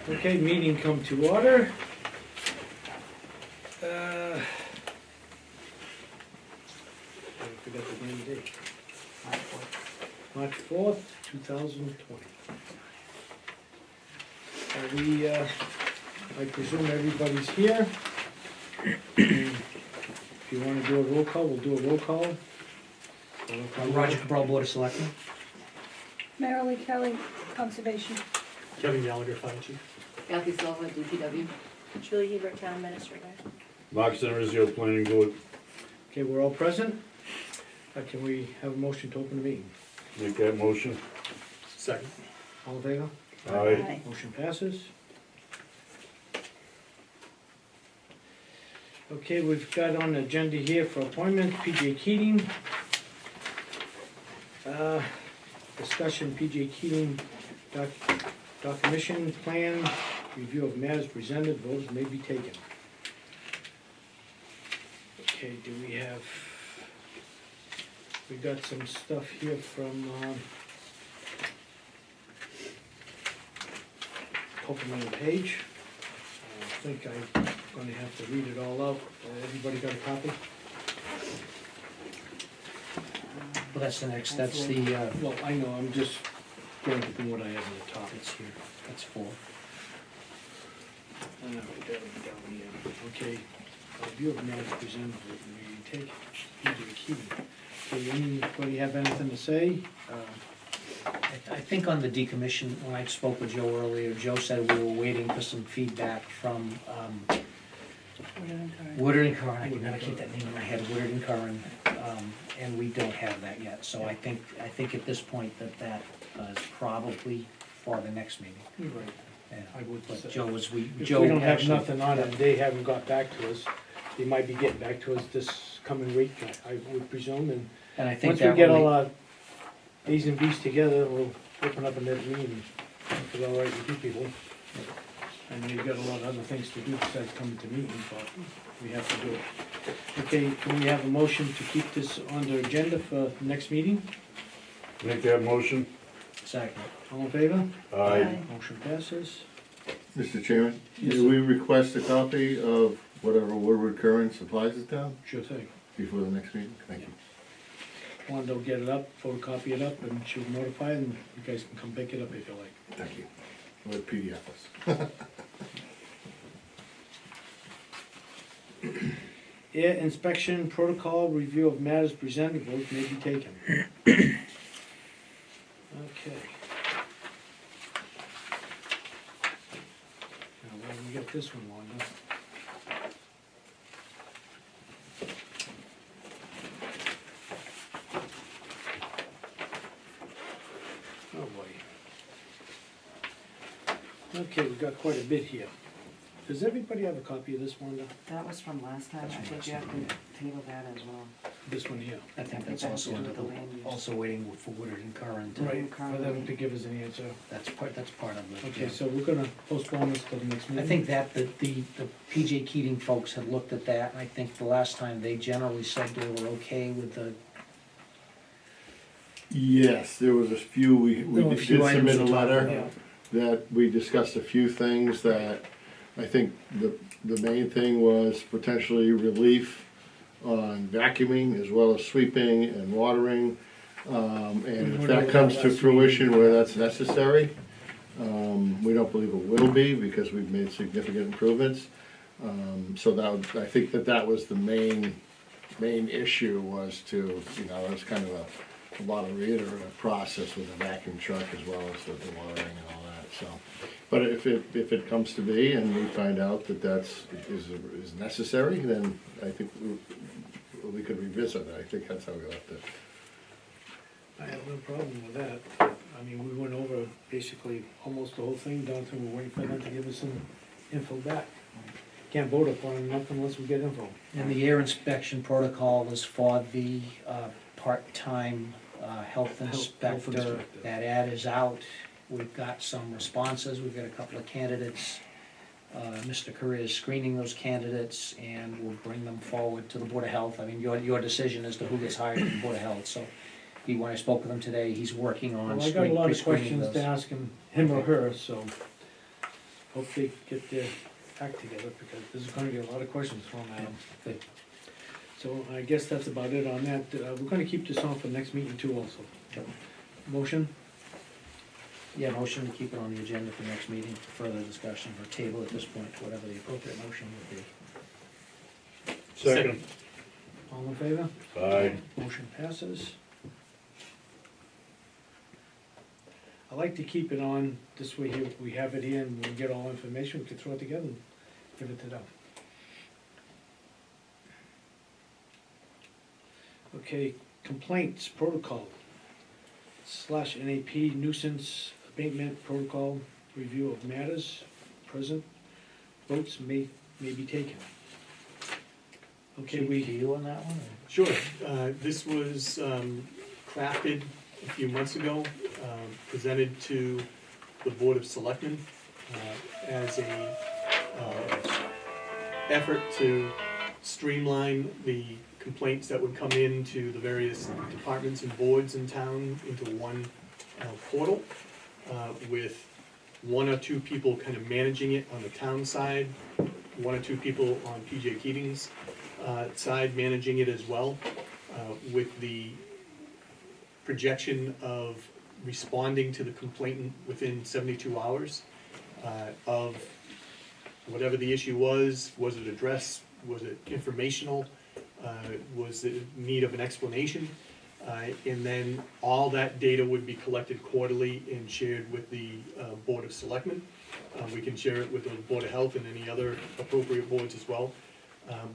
Okay, meeting come to order. I forgot the name date. March 4th, 2020. I presume everybody's here. If you wanna do a roll call, we'll do a roll call. Roger Cabral, Board of Selectmen. Marilee Kelly, Conservation. Kevin Gallagher, Fire Chief. Kathy Silva, DPW. Julie Hebert, Town Administrator. Mark Centerzio, Planning Board. Okay, we're all present. Can we have a motion to open the meeting? Make that motion. Second. All in favor? Aye. Motion passes. Okay, we've got on the agenda here for appointments, PJ Keating. Discussion, PJ Keating, documentation plan, review of matters presented, votes may be taken. Okay, do we have, we got some stuff here from, Copeland and Page. I think I'm gonna have to read it all out. Everybody got a copy? Well, that's the next, that's the, Well, I know, I'm just going from what I have on the top. it's here, that's 4. Down here. Okay, review of matters presented, we take PJ Keating. Okay, anybody have anything to say? I think on the decommission, when I spoke with Joe earlier, Joe said we were waiting for some feedback from Woodard and Curran. I can never keep that name in my head, Woodard and Curran, and we don't have that yet. So I think at this point that is probably for the next meeting. You're right. Yeah. I would But say. Joe was, If Joe we don't have actually- nothing on it, and they haven't got back to us, they might be getting back to us this coming week, I would presume, and And I think once we that get all really, our A's and B's together, we'll open up another meeting, if it's all right with you people. And you've got a lot of other things to do besides coming to meetings, but we have to do it. Okay, can we have a motion to keep this on the agenda for next meeting? Make that motion. second. All in favor? Aye. Motion passes. Mr. Chairman, Yes, do we request a copy of whatever Woodward Curran supplies the town Sure thing. before the next meeting? Thank you. Wanda will get it up, photocopy it up, and she'll notify, and you guys can come pick it up if you like. Thank you. Or PDF us. Air inspection protocol, review of matters presented, votes may be taken. Okay. Now, where do we get this one, Wanda? Oh, boy. Okay, we've got quite a bit here. Does everybody have a copy of this, Wanda? That was from last time, I That's from think last you have time, to table that as well. This one here? I think I think that's that's also to do under with the, the land use. also waiting for Woodard and Curran to, Right, for them to give us an answer. that's part of the. Okay, so we're gonna postpone this till the next I meeting? think that the PJ Keating folks had looked at that, and I think the last time they generally said they were okay with the, Yes, there was a few, we There were a did few items submit a to talk letter about. that we discussed a few things that I think the main thing was potentially relief on vacuuming as well as sweeping and watering. And if went over that that comes to last fruition meeting. where that's necessary, we don't believe it will be because we've made significant improvements. So I think that was the main issue was to, it was kind of a lot of reiterative process with the vacuum truck as well as the watering and all that, so. But if it comes to be and we find out that is necessary, then I think we could revisit it. I think that's how we left it. I have no problem with that. I mean, we went over basically almost the whole thing, down to we're waiting for them to give us some info back. Can't vote upon nothing unless we get info. and the air inspection protocol is for the part-time health inspector. inspector. That ad is out, we've got some responses, we've got a couple of candidates. Mr. Correa is screening those candidates, and we'll bring them forward to the Board of Health. I mean, your decision as to who gets hired from the Board of Health, so when I spoke with him today, he's working on Well, I got a lot of pre-screening questions those. to ask him or her, so hope they get their act together, because there's gonna be a lot of questions thrown at them. Good. So I guess that's about it on that. We're gonna keep this on for the next meeting too also. Motion? Yeah, motion to keep it on the agenda for next meeting, for further discussion, or table at this point, whatever the appropriate motion would be. Second. All in favor? Aye. Motion passes. I like to keep it on, this way here, we have it here, and when we get all information, we can throw it together and give it to them. Okay, complaints protocol / NAP nuisance abatement protocol, review of matters, present, votes may be taken. Okay, Do we, you on that one? or- Sure. This was crafted a few months ago, presented to the Board of Selectmen as a effort to streamline the complaints that would come in to the various departments and boards in town into one portal, with one or two people kind of managing it on the town side, one or two people on PJ Keating's side managing it as well, with the projection of responding to the complainant within 72 hours of whatever the issue was it addressed, was it informational, was it in need of an explanation, and then all that data would be collected quarterly and shared with the Board of Selectmen. We can share it with the Board of Health and any other appropriate boards as well.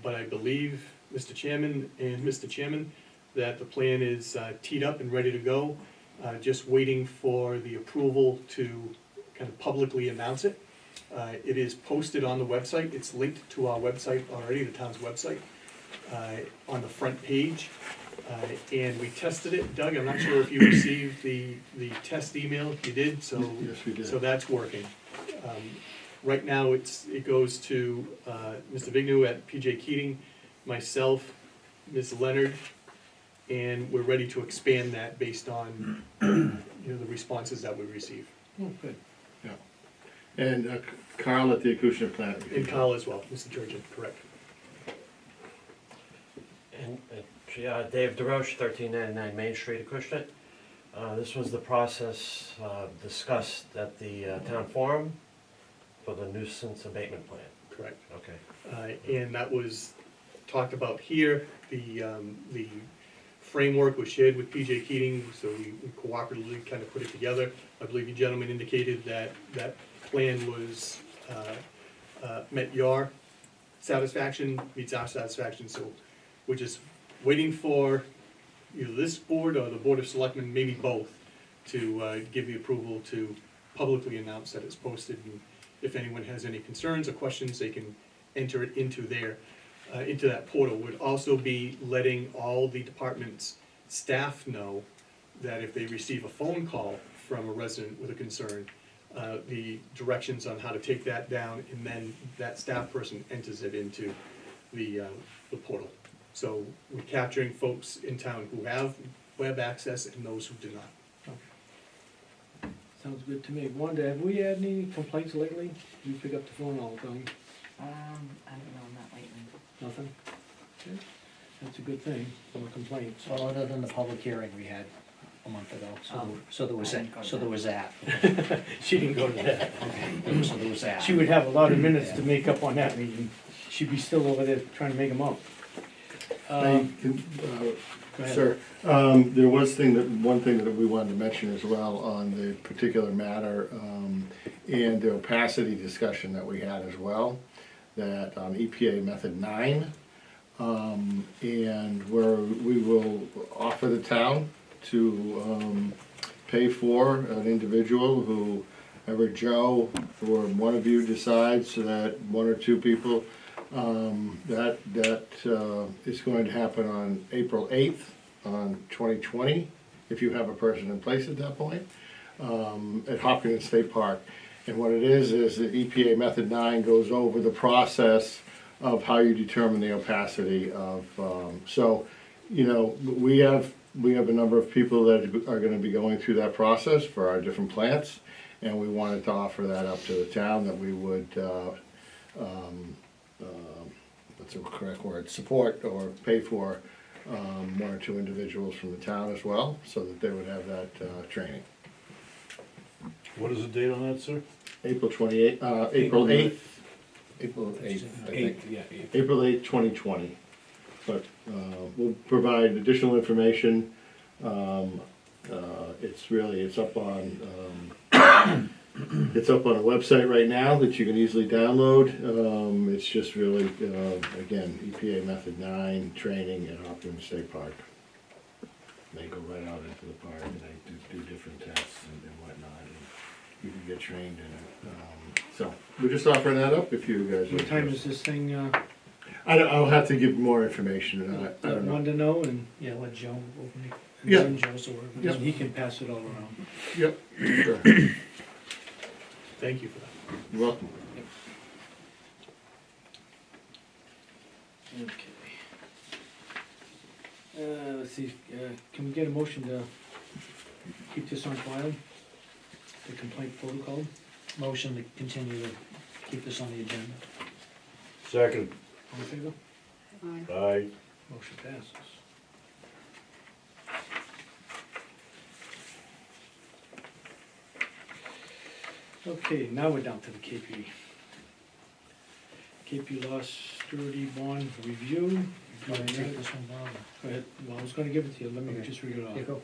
But I believe, Mr. Chairman and Mr. Chairman, that the plan is teed up and ready to go, just waiting for the approval to kind of publicly announce it. It is posted on the website, it's linked to our website already, the town's website, on the front page. And we tested it. Doug, I'm not sure if you received the test email, you did, so. Yes, we did. So that's working. Right now, it goes to Mr. Vignew at PJ Keating, myself, Ms. Leonard, and we're ready to expand that based on, the responses that we receive. oh, good. Yeah. And Carl at the Acushnet plant. And Kyle as well, Mr. Turgeon, correct. And Dave DeRoche, 1399 Main Street, Acushnet. This was the process discussed at the town forum for the nuisance abatement plan. Correct. Okay. And that was talked about here. The framework was shared with PJ Keating, so we cooperatively kind of put it together. I believe you gentlemen indicated that that plan was, met your satisfaction, meets our satisfaction, so we're just waiting for either this board or the Board of Selectmen, maybe both, to give the approval to publicly announce that it's posted, and if anyone has any concerns or questions, they can enter it into into that portal. Would also be letting all the department's staff know that if they receive a phone call from a resident with a concern, the directions on how to take that down, and then that staff person enters it into the portal. So we're capturing folks in town who have web access and those who do not. Sounds good to me. Wanda, have we had any complaints lately? You pick up the phone all the time. I don't know, not lately. Nothing? Okay. That's a good thing, no complaints. Well, other than the public hearing we had a month ago, so there was I didn't go to so there was that. She didn't go to that. Okay, so there was that. She would have a lot of minutes to make up on that meeting. She'd be still over there trying to make them up. Hey, can, Go ahead. Sir, there was one thing that we wanted to mention as well on the particular matter, and the opacity discussion that we had as well, that on EPA method 9, and where we will offer the town to pay for an individual whoever Joe or one of you decides that one or two people, that is going to happen on April 8th on 2020, if you have a person in place at that point, at Hopkins State Park. And what it is that EPA Method 9 goes over the process of how you determine the opacity of, so, we have we have a number of people that are gonna be going through that process for our different plants, and we wanted to offer that up to the town, that we would, what's the correct word, support or pay for, one or two individuals from the town as well, so that they would have that, training. What is the date on that, sir? April 28th, April 8th, April 8th, I think. April 8th, 2020. But we'll provide additional information. It's up on, it's up on a website right now that you can easily download. It's just really, again, EPA Method 9 training at Optimum State Park. They go right out into the park and they do different tests and whatnot. And you can get trained in it. So we're just offering that up if you guys. What time is this thing, I'll have to give more information. I don't know. want to know, and Yeah, let Joe open it. Yeah. And Joe's the word. Yeah. he can pass it all around. Yep. Sure. Thank you for that. You're welcome. Okay. Let's see, can we get a motion to keep this on file? The complaint protocol? Motion to continue to keep this on the agenda. Second. All in favor? Aye. Motion passes. Okay, now we're down to the KP. KP Law Surety Bond Review. Do you want to take this one, Bob? Go ahead, well, I was gonna give it to you, let me Okay. just read it off. Yeah, go.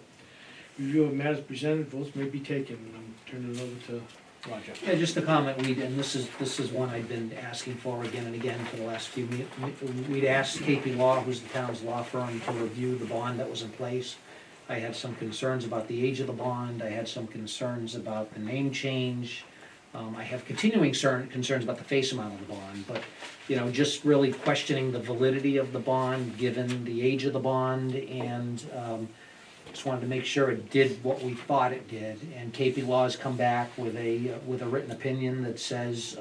Review of matters presented, votes may be taken, and I'm turning it over to Roger. Yeah, just a comment, and this is one I've been asking for again and again for the last few we'd asked KP Law, who's the town's law firm, to review the bond that was in place. I had some concerns about the age of the bond, I had some concerns about the name change. I have continuing concerns about the face amount of the bond, but, you know, just really questioning the validity of the bond, given the age of the bond, and, just wanted to make sure it did what we thought it did. And KP Law has come back with a written opinion that says,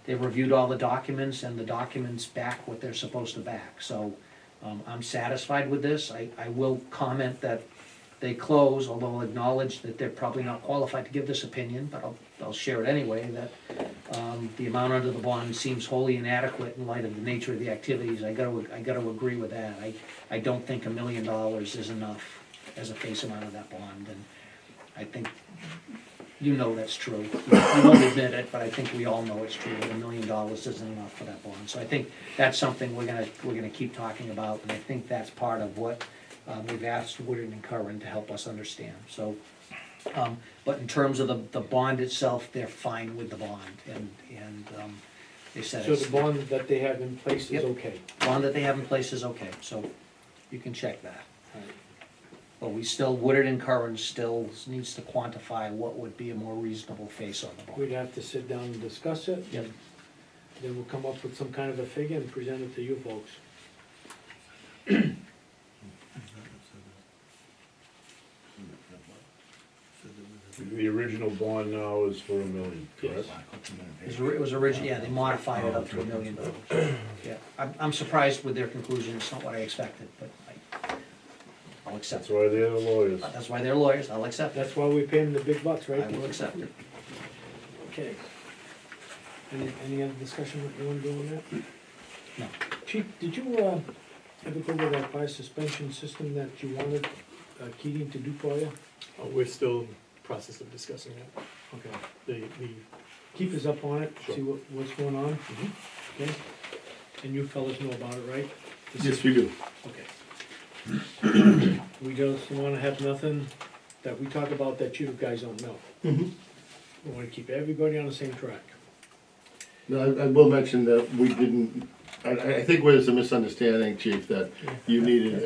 they've reviewed all the documents, and the documents back what they're supposed to back. So, I'm satisfied with this. I will comment that they close, although I'll acknowledge that they're probably not qualified to give this opinion, but I'll share it anyway, that the amount under the bond seems wholly inadequate in light of the nature of the activities. I gotta agree with that. I don't think $1 million is enough as a face amount of that bond, and I think, you know that's true. You won't admit it, but I think we all know it's true, that $1 million isn't enough for that bond. So I think that's something we're gonna keep talking about, and I think that's part of what we've asked Woodard and Curran to help us understand. So, but in terms of the bond itself, they're fine with the bond, and they said So it's, the bond that they have in place is Yep. okay? bond that they have in place is okay, so you can check that. Alright. But we still, Woodard and Curran still needs to quantify what would be a more reasonable face on the bond. We'd have to sit down and discuss it. Yep. Then we'll come up with some kind of a figure and present it to you folks. The original bond now is for $1 million, correct? It was originally, yeah, they modified it up to $1 million. Yeah, I'm surprised with their conclusion, it's not what I expected, but I'll accept That's it. why they're the lawyers. That's why they're lawyers, I'll accept it. That's why we pay them the big bucks, right? I will accept it. Okay. Any other discussion that you wanna do on that? No. Chief, did you, ever go with that fire suspension system that you wanted Keating to do for you? We're still in the process of discussing that. Okay. The Keep us up on it, Sure. see what's going on, okay? And you fellas know about it, right? Yes, we do. Okay. We just wanna have nothing that we talk about that you guys don't know. Mhm. We wanna keep everybody on the same track. No, I will mention that we didn't, I think there's a misunderstanding, Chief, that you needed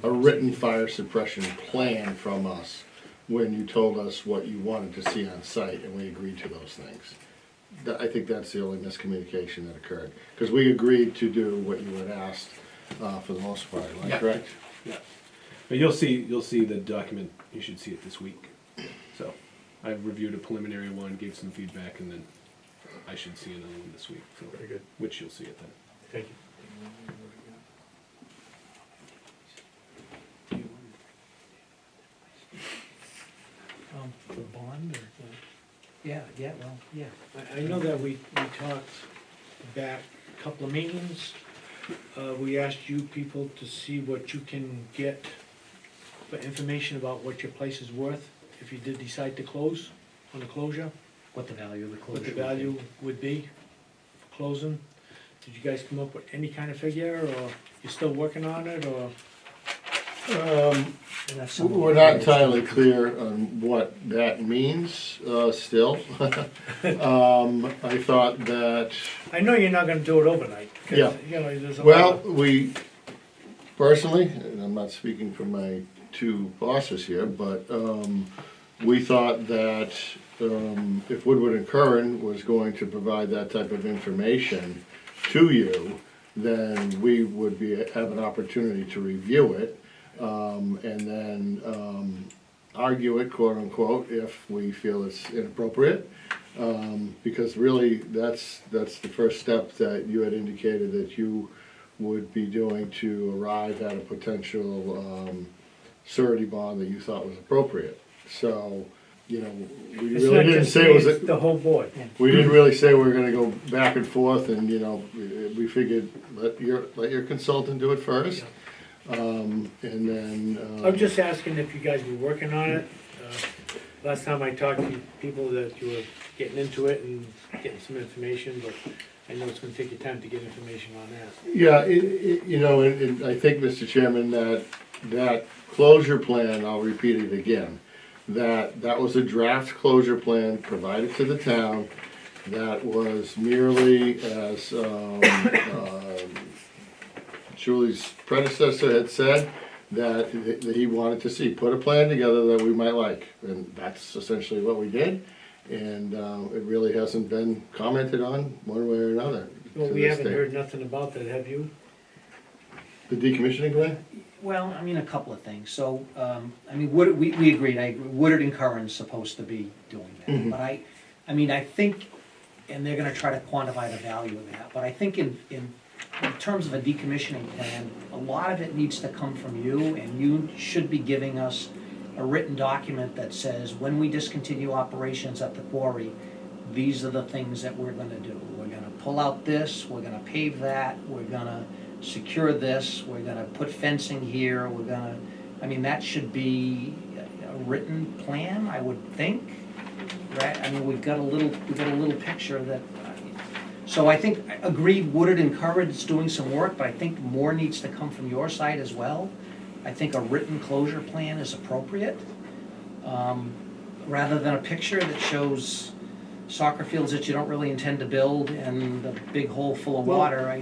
a written fire suppression plan from us when you told us what you wanted to see on site, and we agreed to those things. I think that's the only miscommunication that occurred, because we agreed to do what you had asked, for the most part, am I Yeah. correct? But you'll see the document, you should see it this week. So, I've reviewed a preliminary one, gave some feedback, and then I should see another one this week, so, Very good, which you'll see it then. thank you. bond, or? Yeah, well, yeah. I know that we talked back a couple of meetings. We asked you people to see what you can get for information about what your place is worth if you did decide to close on the closure, What the value of the closure what the would be. value would be for closing. Did you guys come up with any kind of figure, or you're still working on it, or? And that's some of We're the not areas entirely to- clear on what that means, still. I thought that, I know you're not gonna do it overnight, 'cause, Yeah. you know, there's a well, lot of. we, personally, and I'm not speaking for my two bosses here, but, we thought that, if Woodward and Curran was going to provide that type of information to you, then we would have an opportunity to review it, and then, argue it, quote unquote, if we feel it's inappropriate. Because really, that's the first step that you had indicated that you would be doing to arrive at a potential, surety bond that you thought was appropriate. So, you know, we It's really not didn't just say me, it was, it's the whole board. we didn't really say we were gonna go back and forth, and, you know, we figured, let your consultant do it first. And then, I'm just asking if you guys were working on it. Last time I talked to people that you were getting into it and getting some information, but I know it's gonna take you time to get information on that. yeah, you know, and I think, Mr. Chairman, that closure plan, I'll repeat it again, that was a draft closure plan provided to the town that was merely, as Julie's predecessor had said, that he wanted to see, put a plan together that we might like, and that's essentially what we did. And it really hasn't been commented on one way or another Well, to we this haven't day. heard nothing about that, have you? The decommissioning plan? Well, I mean, a couple of things. So, I mean, we agreed, I agree, Woodard and Curran's supposed to be doing that. Mhm. But I mean, I think, and they're gonna try to quantify the value of that, but I think in terms of a decommissioning plan, a lot of it needs to come from you, and you should be giving us a written document that says, when we discontinue operations at the quarry, these are the things that we're gonna do. We're gonna pull out this, we're gonna pave that, we're gonna secure this, we're gonna put fencing here, we're gonna, I mean, that should be a written plan, I would think, right? I mean, we've got a little picture that, so I think, agreed, Woodard and Curran's doing some work, but I think more needs to come from your side as well. I think a written closure plan is appropriate, rather than a picture that shows soccer fields that you don't really intend to build and a big hole full of water.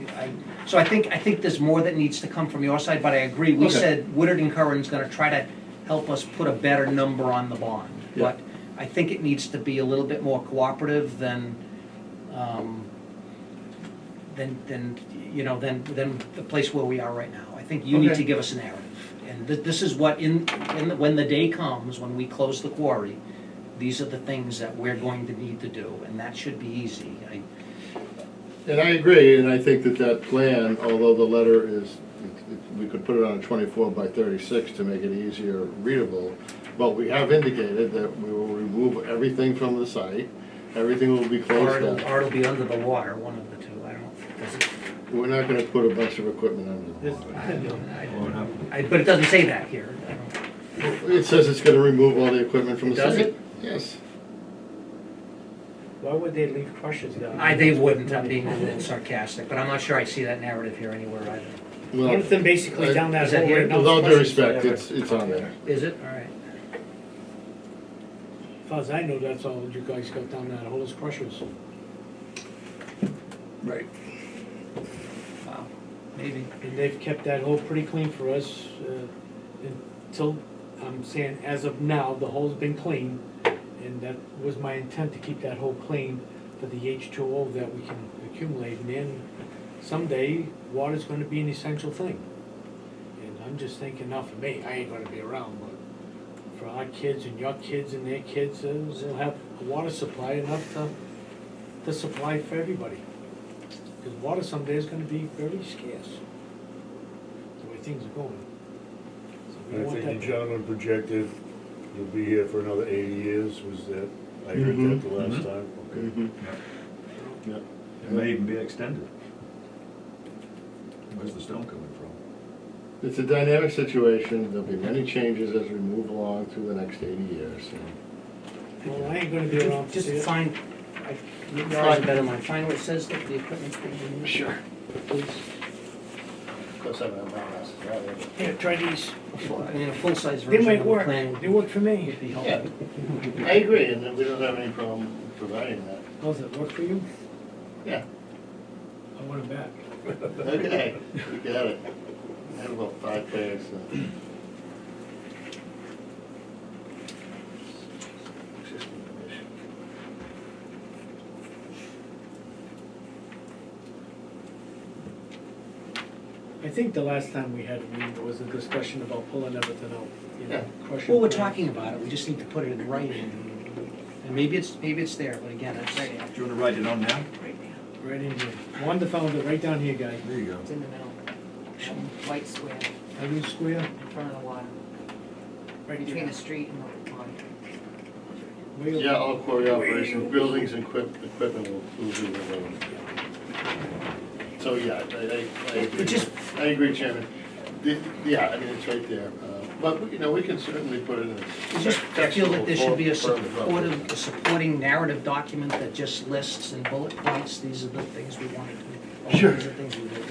So I think there's more that needs to come from your side, but I agree, we Okay. said Woodard and Curran's gonna try to help us put a better number on the bond. Yeah. But I think it needs to be a little bit more cooperative than the place where we are right now. I think you need Okay. to give us a narrative. And this is what, when the day comes, when we close the quarry, these are the things that we're going to need to do, and that should be easy. And I agree, and I think that plan, although the letter is, we could put it on a 24 by 36 to make it easier readable, but we have indicated that we will remove everything from the site, everything will be Or closed it'll, down. or it'll be under the water, one of the two, I don't, does it? We're not gonna put a bunch of equipment under the This- water. But it doesn't say that here. It says it's gonna remove all the equipment from the Does site. it? Yes. Why would they leave crushers down? They wouldn't, I'm being a little sarcastic, but I'm not sure I see that narrative here anywhere either. Well, One of them basically down that Is that hole here? right now. with is all due crushers. respect, it's on there. Is it? All right. As far as I know, that's all you guys got down that hole is crushers. Right. Wow, maybe. And they've kept that hole pretty clean for us, until, I'm saying, as of now, the hole's been clean. And that was my intent, to keep that hole clean for the H2O that we can accumulate. And then someday, water's gonna be an essential thing. And I'm just thinking, not for me, I ain't gonna be around, but for our kids and your kids and their kids, they'll have a water supply enough to supply for everybody. Because water someday is gonna be very scarce, the way things are going. So we I want think you that. gentlemen projected You'll be here for another 80 years, was that, I heard that the last Mhm. time, okay. Mhm. Yeah. Yeah. It may even be extended. Where's the stone coming from? It's a dynamic situation, there'll be many changes as we move along through the next 80 years, so. Well, I ain't gonna be around to Just see it. find, yours are better than mine, find where it says that the equipment's being removed. Sure. Please. Of course, I haven't brown houses, right? Here, try these. I mean, a full-size They version might of the work, plan they work for me. would be Yeah, helpful. I agree, and then we don't have any problem providing that. Does it work for you? Yeah, I want it back. okay, you got it. I have about 5 pairs, so. I think the last time we had a meeting, there was a discussion about pulling everything out, you know, Yeah. crushing. Well, we're plants. talking about it, we just need to put it in writing. And maybe it's there, but again, it's. Right, Do you wanna write it on now? right now, Right in here. Wanda found it right down here, guys. There you go. it's in the middle. White square Ivy Square, in front of the water, right between here. the street and the water. Way Yeah, over. all quarry operations, buildings and equipment will do the road. So, yeah, I agree. It just- I agree, Chairman. Yeah, I mean, it's right there. But, you know, we can certainly put it in. I just feel that there should be a supportive. supporting narrative document that just lists in bullet points, these are the things we wanted to, Sure. these are things we did.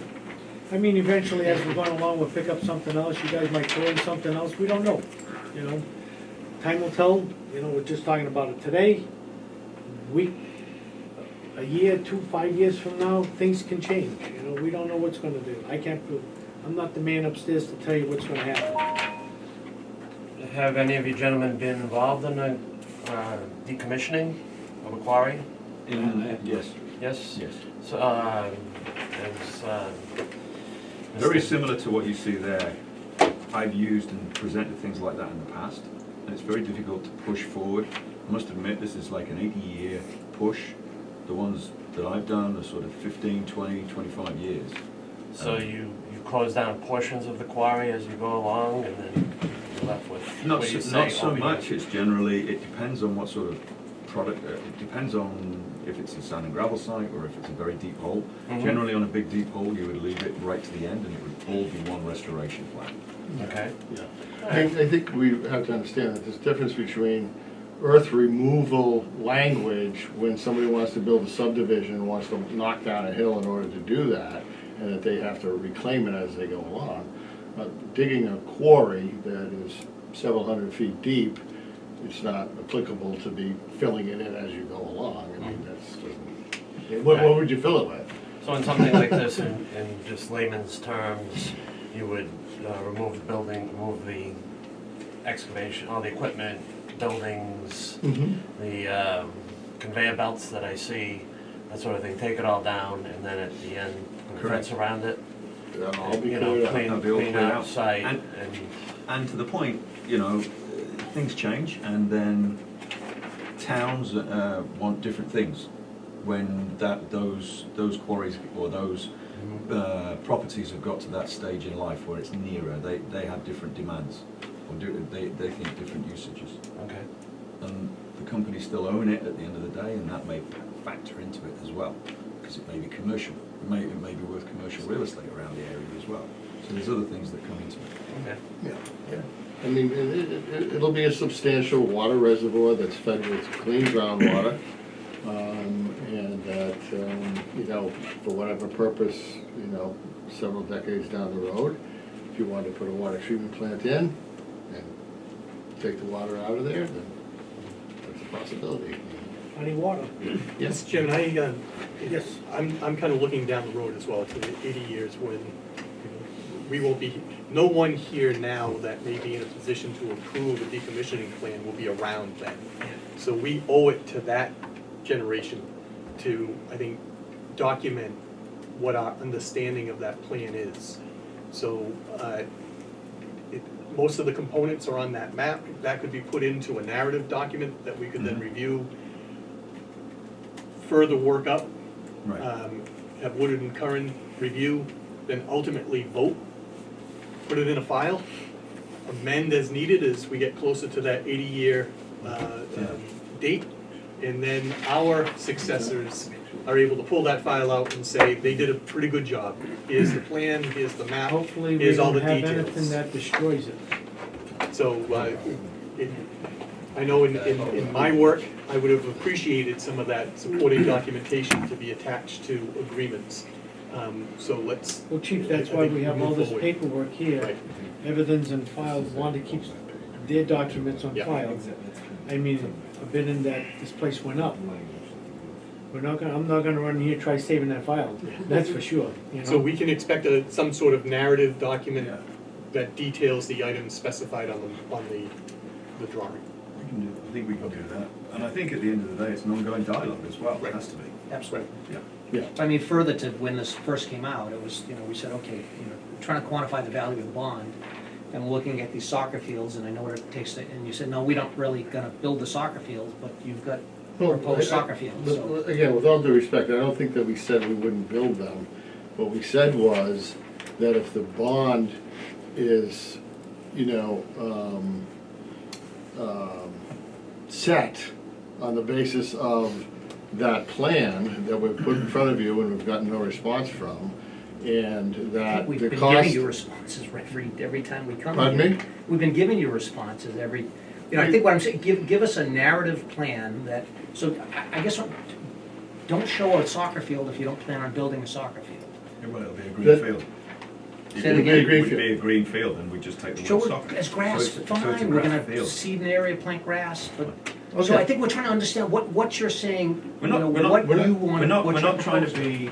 I mean, eventually, as we're going along, we'll pick up something else, you guys might throw in something else, we don't know, you know? Time will tell, you know, we're just talking about it today, a year, 2, 5 years from now, things can change, you know, we don't know what's gonna do. I'm not the man upstairs to tell you what's gonna happen. Have any of you gentlemen been involved in the decommissioning of a quarry? Yes, Yes? yes. So, Very similar to what you see there. I've used and presented things like that in the past, and it's very difficult to push forward. I must admit, this is like an 80-year push. The ones that I've done are sort of 15, 20, 25 years. So you close down portions of the quarry as you go along, and then you're left with Not what you so, say not so over here. much, it's generally, it depends on what sort of product, it depends on if it's a sand and gravel site or if it's a very deep hole. Mhm. Generally on a big deep hole, you would leave it right to the end and it would all be one restoration plan. Okay. Yeah. I think we have to understand that there's a difference between earth removal language when somebody wants to build a subdivision and wants to knock down a hill in order to do that, and that they have to reclaim it as they go along. Digging a quarry that is several hundred feet deep, it's not applicable to be filling it in as you go along. I mean, what would you fill it with? So in something like this, in just layman's terms, you would remove the building, remove the excavation, all the equipment, buildings, the conveyor belts that I see, that sort of thing, take it all down, and then at the end, put a Correct. fence around it, That'll all be you know, cleared up. clean, That'll be all clean cleared out out. site, And- and And to the point, you know, things change and then towns want different things. When those quarries or those properties have got to that stage in life where it's nearer, they have different demands, or they think different usages. okay. And the companies still own it at the end of the day, and that may factor into it as well, because it may be commercial. It may be worth commercial real estate around the area as well. So there's other things that come into it. Okay. Yeah. I mean, it'll be a substantial water reservoir that's fed with clean groundwater. And that, you know, for whatever purpose, you know, several decades down the road, if you wanted to put a water treatment plant in and take the water out of there, then that's a possibility. I need water. Yes. Mr. Chairman, Yes. I'm kind of looking down the road as well to the 80 years when, you know, we will be, no one here now that may be in a position to approve a decommissioning plan will be around then. So we owe it to that generation to, I think, document what our understanding of that plan is. So, most of the components are on that map. That could be put into a narrative document that we could then review, further work up, Right. have Woodard and Curran review, then ultimately vote, put it in a file, amend as needed as we get closer to that 80-year date. And then our successors are able to pull that file out and say, they did a pretty good job. Here's the plan, here's the map, Hopefully, we here's all don't the have anything details. that destroys it. So, I know in my work, I would have appreciated some of that supporting documentation to be attached to agreements. So let's. Well, Chief, I that's why think we have move all this forward. paperwork here. Right. Everything's in files, Wanda keeps their documents on Yeah. file. I mean, forbidden that this place went up. I'm not gonna run here, try saving that file, that's for sure, you know? So we can expect some sort of narrative document that details the items specified on the drawing. We can do, I think we can do that. And I think at the end of the day, it's an ongoing dialogue as well, it Right. has to be. Absolutely. Yeah. Yeah. I mean, further to when this first came out, it was, we said, okay, trying to quantify the value of the bond, and looking at these soccer fields, and I know what it takes to, and you said, no, we don't really gonna build the soccer fields, but you've got proposed soccer fields, so. Again, with all due respect, I don't think that we said we wouldn't build them. What we said was that if the bond is, set on the basis of that plan that we've put in front of you and we've gotten no response from, and I that think we've the been cost. giving you responses every time we come here. Pardon me? We've been giving you responses I think what I'm saying, give us a narrative plan that, so I guess, don't show a soccer field if you don't plan on building a soccer field. Yeah, well, it'll be a green That- field. Say it It would be a again. green It would field. be a green field, and we just take the Show word it soccer. as grass, So it's a fine, we're grass gonna field. seed an area, plant grass, but, so Okay. I think we're trying to understand what you're saying, We're not, what we're not, we're you not, want, we're not, what we're you're not trying to proposing.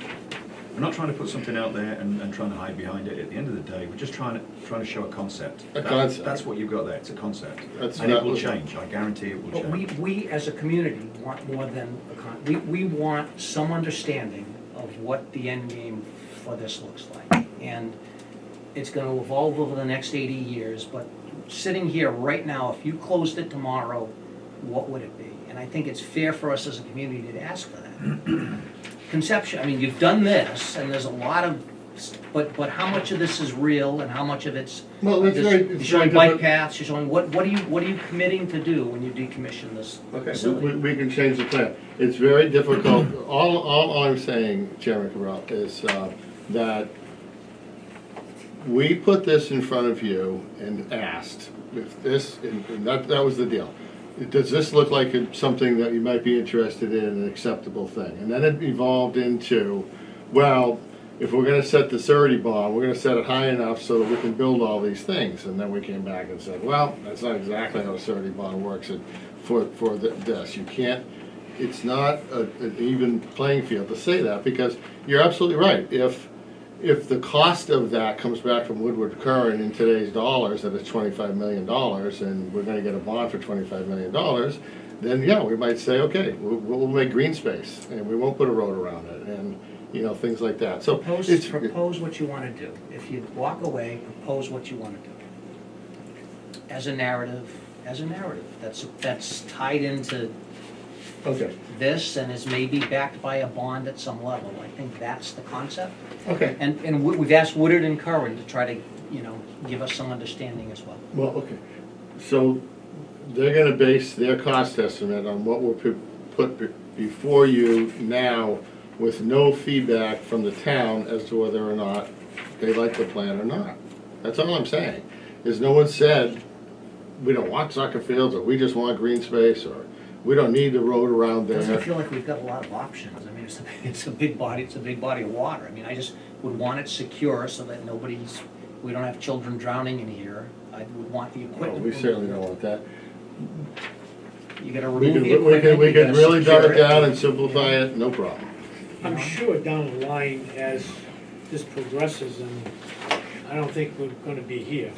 we're not trying to put something out there and trying to hide behind it. At the end of the day, we're just trying to show a concept. A concept. That's what you've got there, it's a concept. That's And it not will what- change, I guarantee it will But change. we as a community want more than we want some understanding of what the end game for this looks like. And it's gonna evolve over the next 80 years, but sitting here right now, if you closed it tomorrow, what would it be? And I think it's fair for us as a community to ask for that. Conception, I mean, you've done this, and there's a lot of, but how much of this is real and how much of it's Well, it's just- very, you're it's very showing bike different. paths, you're showing, what are you committing to do when you decommission this Okay, facility? we can change the plan. It's very difficult, all I'm saying, Chairman Cabral, is that we put this in front of you and asked if this, and that was the deal. Does this look like something that you might be interested in, an acceptable thing? And then it evolved into, well, if we're gonna set the surety bond, we're gonna set it high enough so that we can build all these things. And then we came back and said, well, that's not exactly how a surety bond works for this. You can't, it's not an even playing field to say that, because you're absolutely right. If the cost of that comes back from Woodward Curran in today's dollars, that it's $25 million, and we're gonna get a bond for $25 million, then yeah, we might say, okay, we'll make green space, and we won't put a road around it, and, things like that. So it's, Propose what you wanna do. If you walk away, propose what you wanna do. As a narrative, that's tied into okay, this and is maybe backed by a bond at some level. I think that's the concept. okay. And we've asked Woodard and Curran to try to, give us some understanding as well. Well, okay, so they're gonna base their cost estimate on what we'll put before you now with no feedback from the town as to whether or not they like the plan or not. That's all I'm saying, is no one said, we don't want soccer fields, or we just want green space, or we don't need the road around It doesn't there. feel like we've got a lot of options. I mean, it's a big body of water. I mean, I just would want it secure so that we don't have children drowning in here. I would want the No, equipment. we certainly don't want that. You gotta We remove can, the equipment. we you can gotta really dumb secure it down and simplify it, no problem. I'm sure down the line, as this progresses, and I don't think we're gonna be here.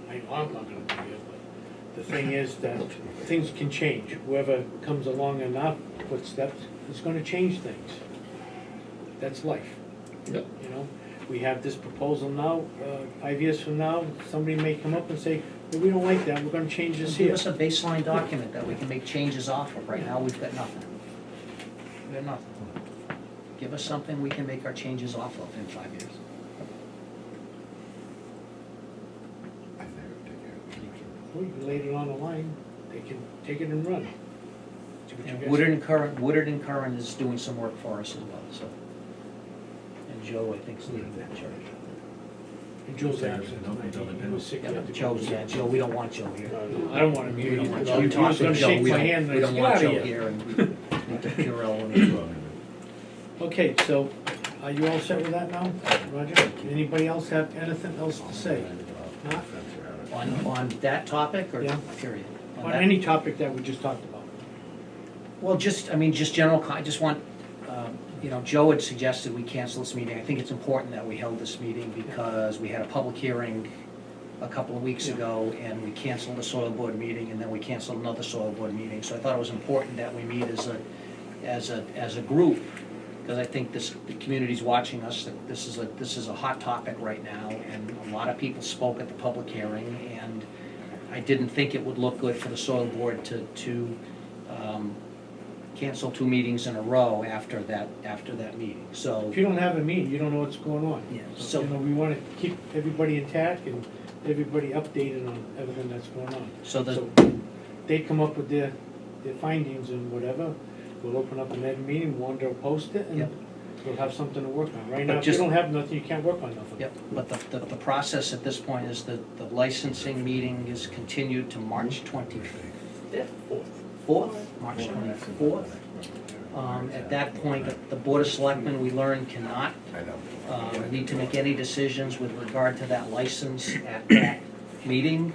I know I'm not gonna be here, but the thing is that things can change. Whoever comes along in our footsteps is gonna change things. That's life. Yep. We have this proposal now, 5 years from now, somebody may come up and say, well, we don't like that, we're gonna change this Give here. us a baseline document that we can make changes off of. Right now, we've got nothing. We've got nothing. Give us something we can make our changes off of in 5 years. well, you laid it on the line, they can take it and run. See what you And guys- Woodard and Curran is doing some work for us as well, so. And Joe, I think, is leading that charge. And Joe's absent tonight, he was sick. Joe, we don't want Joe here. I don't want him here. We don't He want was Joe. You talk to gonna Joe, shake we my don't, hand we and don't get want out of Joe here. here and need to Purell and. Okay, so are you all set with that now, Roger? Anybody else have anything else to say? Not On that topic or Yeah. period? on that- any topic that we just talked about. Well, just general, I just want, Joe had suggested we cancel this meeting. I think it's important that we held this meeting because we had a public hearing a couple of weeks ago and we canceled the soil board meeting and then we canceled another soil board meeting. So I thought it was important that we meet as a group, because I think the community's watching us, that this is a hot topic right now and a lot of people spoke at the public hearing and I didn't think it would look good for the soil board to cancel 2 meetings in a row after that meeting, so. If you don't have a meeting, you don't know what's going on. Yeah, So, so- we wanna keep everybody intact and everybody updated on everything that's going on. So So they come up with their findings and whatever, we'll open up another meeting, Wanda will post it, and Yep. we'll have something to work on. Right But now, if you just- don't have nothing, you can't work on nothing. Yep, but the process at this point is that the licensing meeting is continued to March 25th? 4th? March 24th. At that point, the Board of Selectmen, we learned, cannot need to make any decisions with regard to that license at that meeting.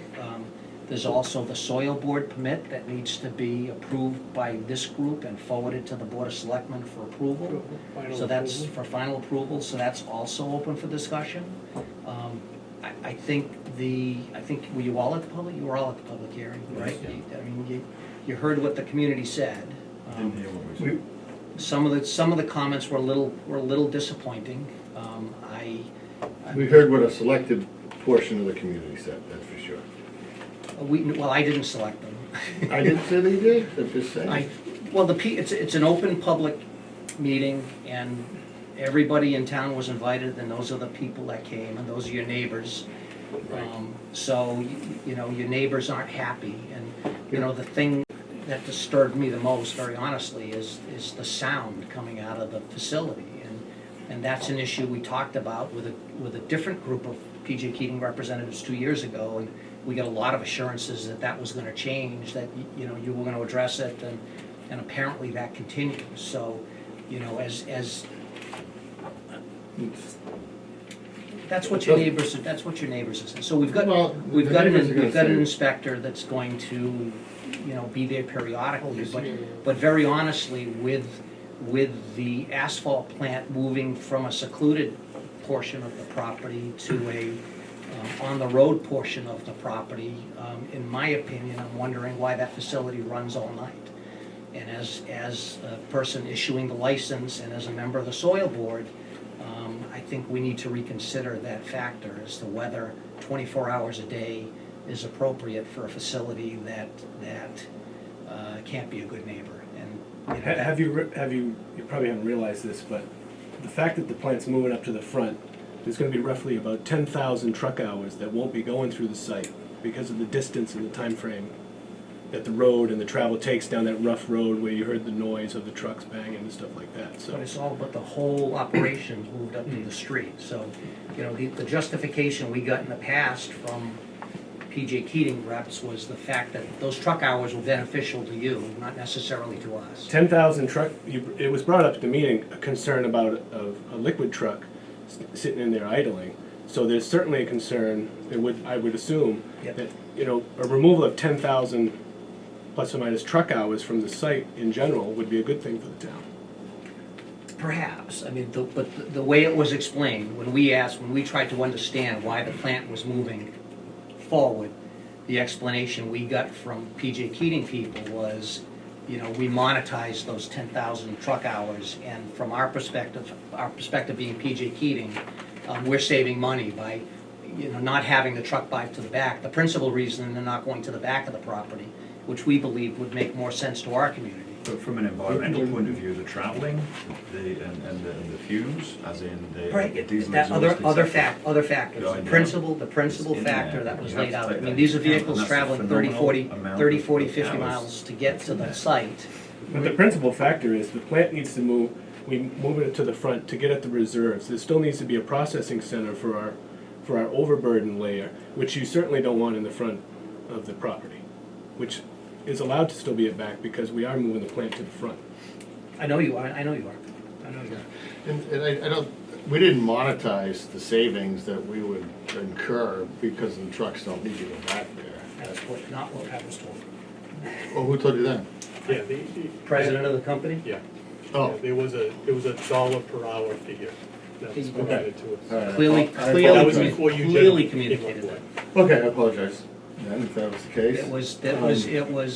There's also the soil board permit that needs to be approved by this group and forwarded to the Board of Selectmen for approval. Final So that's approval. for final approval, so that's also open for discussion. I think were you all at the public, you were all at the public hearing, right? I mean, you heard what the community said. Didn't hear what we said. Some of the comments were a little disappointing. We heard what a selected portion of the community said, that's for sure. Well, I didn't select them. I didn't say they did, I'm just saying. Well, it's an open public meeting, and everybody in town was invited, and those are the people that came, and those are your neighbors. So, your neighbors aren't happy, and, the thing that disturbed me the most, very honestly, is the sound coming out of the facility, and that's an issue we talked about with a different group of PJ Keating representatives 2 years ago, and we got a lot of assurances that that was gonna change, that, you were gonna address it, and apparently that continues, so, as that's what your neighbors are saying. So we've got Well, we've the got neighbors are an gonna we've got an say- inspector that's going to, be there periodically, but very honestly, with the asphalt plant moving from a secluded portion of the property to a on-the-road portion of the property, in my opinion, I'm wondering why that facility runs all night. And as a person issuing the license and as a member of the soil board, I think we need to reconsider that factor as to whether 24 hours a day is appropriate for a facility that can't be a good neighbor. And Have you probably haven't realized this, but the fact that the plant's moving up to the front, there's gonna be roughly about 10,000 truck hours that won't be going through the site because of the distance and the time frame that the road and the travel takes down that rough road where you heard the noise of the trucks banging and stuff like that, But so. it's all, but the whole operation's moved up to the street, so, the justification we got in the past from PJ Keating reps was the fact that those truck hours were beneficial to you, not necessarily to us. 10,000 truck, it was brought up at the meeting, a concern about a liquid truck sitting in there idling. So there's certainly a concern, I would assume, Yep. that, a removal of 10,000 plus or minus truck hours from the site in general would be a good thing for the town. Perhaps, but the way it was explained, when we tried to understand why the plant was moving forward, the explanation we got from PJ Keating people was, we monetized those 10,000 truck hours, and from our perspective being PJ Keating, we're saving money by, not having the truck back to the back. The principal reason they're not going to the back of the property, which we believe would make more sense to our community, But from an environmental point of view, the travelling, and the fumes, as in the Right, diesel that exhaust, other etc. factors, Yeah, I the know. principal It's in factor there. that was You have laid to out. take I that mean, these are into account, vehicles and that's a traveling 30, 40, phenomenal amount 30, of 40, 50 hours. miles to get to the site. But the principal factor is the plant needs to move, we move it to the front to get at the reserves. There still needs to be a processing center for our overburden layer, which you certainly don't want in the front of the property, which is allowed to still be at back because we are moving the plant to the front. I know you are, I know you are. I know you are. And I don't, we didn't monetize the savings that we would incur because the trucks don't need to go back there. That's not what I was told. Well, who told you that? Yeah, President of the company? Yeah. Oh. Yeah, there was a $1 per hour figure that was provided to us. All right. Clearly, I That clearly, was before you clearly gentlemen came on communicated board. that. Okay, I apologize, then, if that was the case.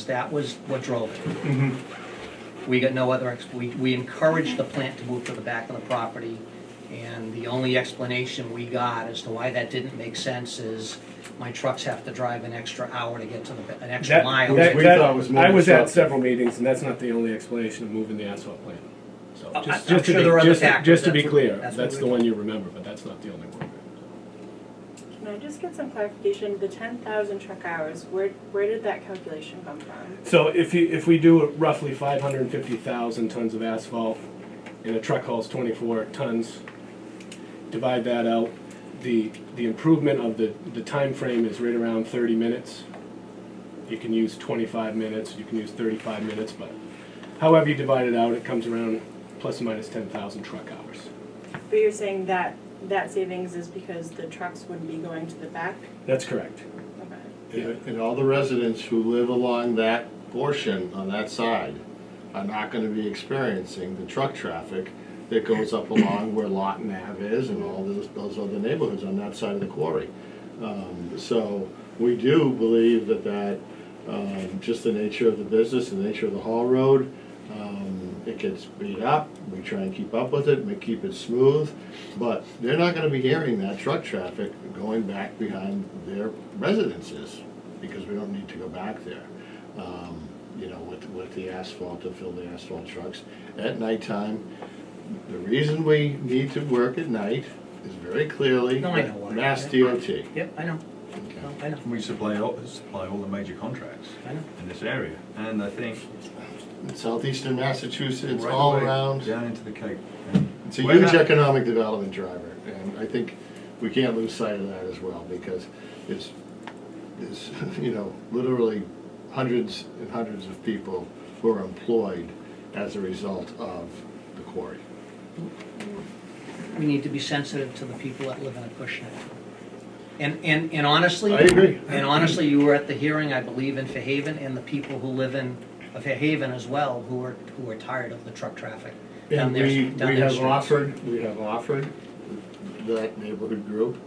That was what drove it. Mhm. We got no other, we encouraged the plant to move to the back of the property, and the only explanation we got as to why that didn't make sense is my trucks have to drive an extra hour to get to an extra That- mile. that- We that- thought it was more I was at disruptive. several meetings, and that's not the only explanation of moving the asphalt plant. So I'm just sure to there are be, other just factors, to be that's what- clear, that's that's what the we- one you remember, but that's not the only one. Can I just get some clarification? The 10,000 truck hours, where did that calculation come from? So if we do roughly 550,000 tons of asphalt, and a truck hauls 24 tons, divide that out, the improvement of the time frame is right around 30 minutes. You can use 25 minutes, you can use 35 minutes, but however you divide it out, it comes around plus or minus 10,000 truck hours. But you're saying that savings is because the trucks wouldn't be going to the back? That's correct. Okay. And all the residents who live along that portion on that side are not gonna be experiencing the truck traffic that goes up along where Lawton Ave is and all those other neighborhoods on that side of the quarry. So we do believe that just the nature of the business, the nature of the haul road, it gets beat up, we try and keep up with it, we keep it smooth, but they're not gonna be hearing that truck traffic going back behind their residences, because we don't need to go back there. With the asphalt, to fill the asphalt trucks. At nighttime, the reason we need to work at night is very clearly No, I know why. Mass DOT. Yep, I know, Okay. no, I know, We supply all the major contracts I know. in this area, and I think In southeastern Massachusetts, right all away around. down into the Cape. It's a We're huge not- economic development driver, and I think we can't lose sight of that as well, because it's literally hundreds and hundreds of people who are employed as a result of the quarry. We need to be sensitive to the people that live in Acushnet. And honestly. I agree. And honestly, you were at the hearing, I believe, in Fairhaven, and the people who live in Fairhaven as well, who are tired of the truck traffic down And their, we down their have streets. we have offered that neighborhood group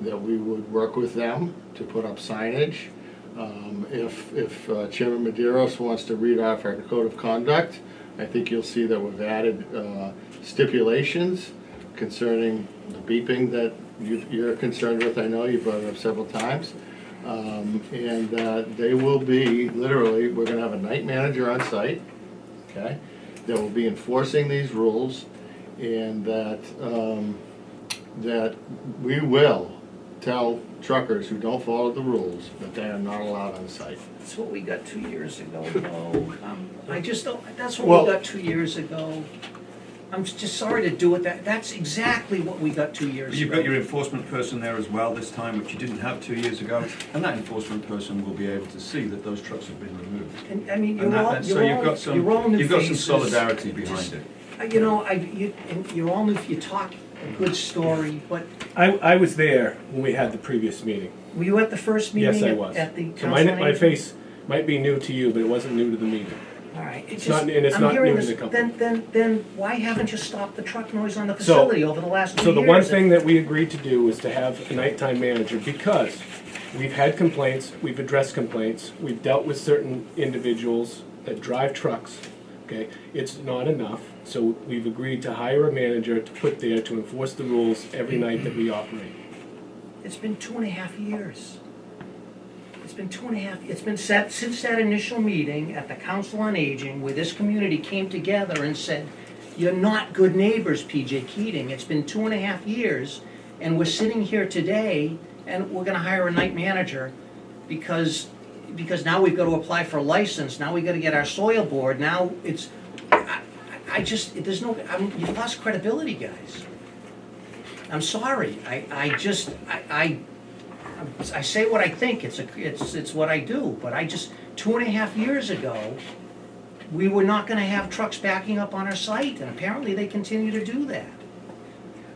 that we would work with them to put up signage. If Chairman Maderos wants to read off our code of conduct, I think you'll see that we've added stipulations concerning the beeping that you're concerned with. I know you brought it up several times. And they will be, literally, we're gonna have a night manager on site, okay? That will be enforcing these rules, and that we will tell truckers who don't follow the rules that they are not allowed on site. That's what we got 2 years ago, though. I just don't, that's what Well- we got 2 years ago. I'm just sorry to do it, that's exactly what we got 2 years ago. You've got your enforcement person there as well this time, which you didn't have 2 years ago, and that enforcement person will be able to see that those trucks have been removed. And, I mean, And you're all, that, so you're you've all, got some, you're all new you've got some faces. solidarity behind Just- it. And you're all new, you talk a good story, but I was there when we had the previous meeting. were you at the first meeting? Yes, I was. At the So council? my face might be new to you, but it wasn't new to the meeting. All right, It's not- and it's I'm not hearing new to this- the company. Then why haven't you stopped the truck noise on the facility over the last 2 So years? the one thing that we agreed to do was to have a nighttime manager, because we've had complaints, we've addressed complaints, we've dealt with certain individuals that drive trucks, okay? It's not enough, so we've agreed to hire a manager to put there to enforce the rules every night that we operate. It's been 2.5 years. It's been 2.5, it's been set since that initial meeting at the Council on Aging where this community came together and said, you're not good neighbors, PJ Keating. It's been 2.5 years and we're sitting here today and we're gonna hire a night manager because now we've got to apply for a license, now we gotta get our soil board, now it's, I just, there's no, you've lost credibility, guys. I'm sorry, I say what I think, it's what I do, but 2.5 years ago, we were not gonna have trucks backing up on our site, and apparently they continue to do that.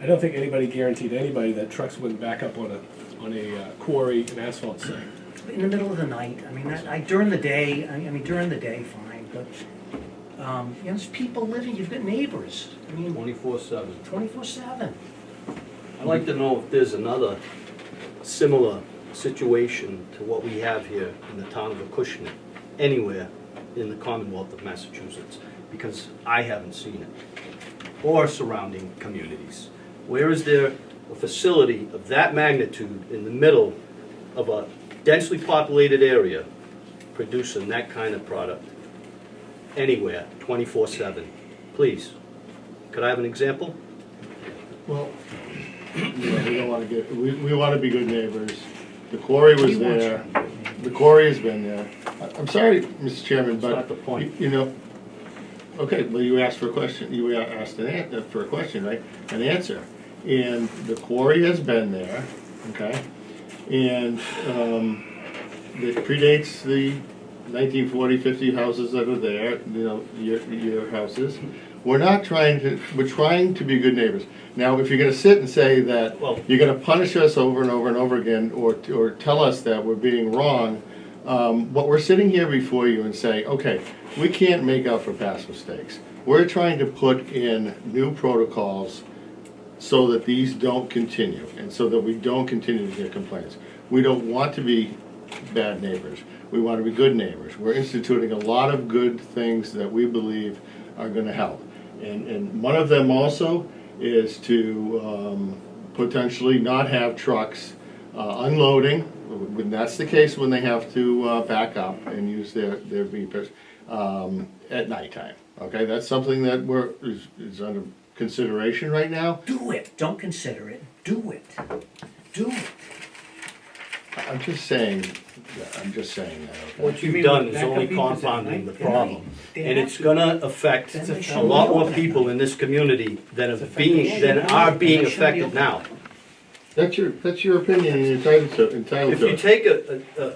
I don't think anybody guaranteed anybody that trucks wouldn't back up on a quarry and asphalt site. In the middle of the night, I mean, during the day, during the day, fine, but, there's people living, you've got neighbors, 24/7. 24/7. I'd like to know if there's another similar situation to what we have here in the town of Acushnet, anywhere in the Commonwealth of Massachusetts, because I haven't seen it, or surrounding communities. Where is there a facility of that magnitude in the middle of a densely populated area producing that kind of product? Anywhere, 24/7. Please, could I have an example? Well, we don't wanna we wanna be good neighbors. The quarry was there, the quarry has been there. I'm sorry, Mr. Chairman, but. That's not the point. You know, okay, well, you asked for a question, you asked for a question, right? An answer. And the quarry has been there, okay? And, it predates the 1940, 50 houses that are there, your houses. We're trying to be good neighbors. Now, if you're gonna sit and say that you're gonna punish us over and over and over again, or tell us that we're being wrong, what we're sitting here before you and say, okay, we can't make up for past mistakes. We're trying to put in new protocols so that these don't continue, and so that we don't continue to get complaints. We don't want to be bad neighbors. We want to be good neighbors. We're instituting a lot of good things that we believe are gonna help. And one of them also is to potentially not have trucks unloading, when that's the case, when they have to back up and use their beepers at nighttime. Okay, that's something that is under consideration right now. Do it, don't consider it, do it, do it. I'm just saying that, okay? What you've done is only compounding the problem. And it's gonna affect a lot more people in this community than are being affected now. That's your opinion, and you're entitled to If you it. take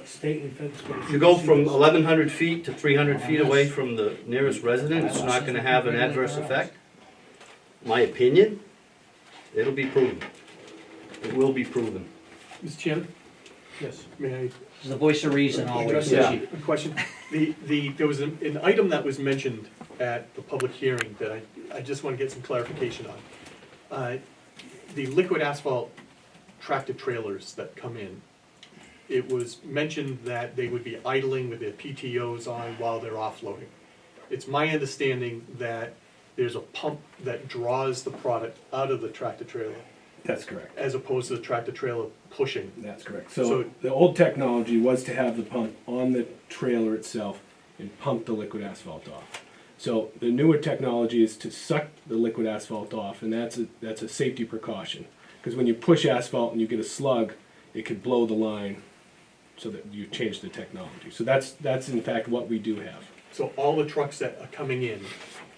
State and feds. you go from 1,100 feet to 300 feet away from the nearest resident, it's not gonna have an adverse effect? My opinion, it'll be proven. It will be proven. Mr. Chairman, Yes. may I The voice of reason always. Yeah. a question? There was an item that was mentioned at the public hearing that I just want to get some clarification on. The liquid asphalt tractor trailers that come in, it was mentioned that they would be idling with their PTOs on while they're offloading. It's my understanding that there's a pump that draws the product out of the tractor trailer, That's correct. as opposed to the tractor trailer pushing. That's correct. So- So the old technology was to have the pump on the trailer itself and pump the liquid asphalt off. So the newer technology is to suck the liquid asphalt off, and that's a safety precaution. Because when you push asphalt and you get a slug, it could blow the line, so that you change the technology. So that's in fact what we do have. So all the trucks that are coming in,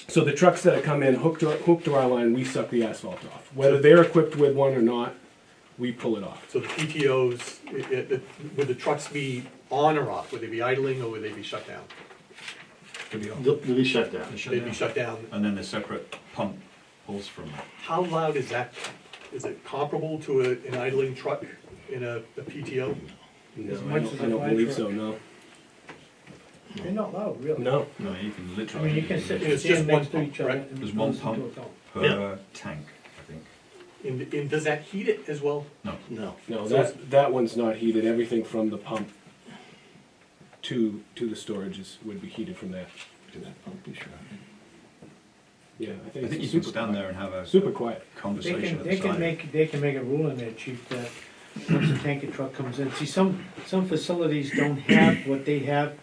So the trucks that come in hooked to our line, we suck the asphalt off. Whether they're equipped with one or not, we pull it off. so the PTOs, would the trucks be on or off? Would they be idling or would they be shut down? They'll be shut down. They'd be shut down. And then a separate pump pulls from it. How loud is that? Is it comparable to an idling truck in a PTO? No, As I much don't, as I a don't fire believe truck. so, no. They're not loud, really. No. No, you can I literally. mean, you can sit It's and just stand one next to pump, each other. right? and There's one listen to pump. it all. Per tank, I think. And does that heat it as well? No. No. No, So that one's not heated. Everything from the pump to the storages would be heated from that. Can that pump be shut? Yeah, I I think think it's you can super stand quiet. there and have a Super quiet. conversation at They the can side. make a rule in there, chief, that once the tanker truck comes in. See, some facilities don't have what they have,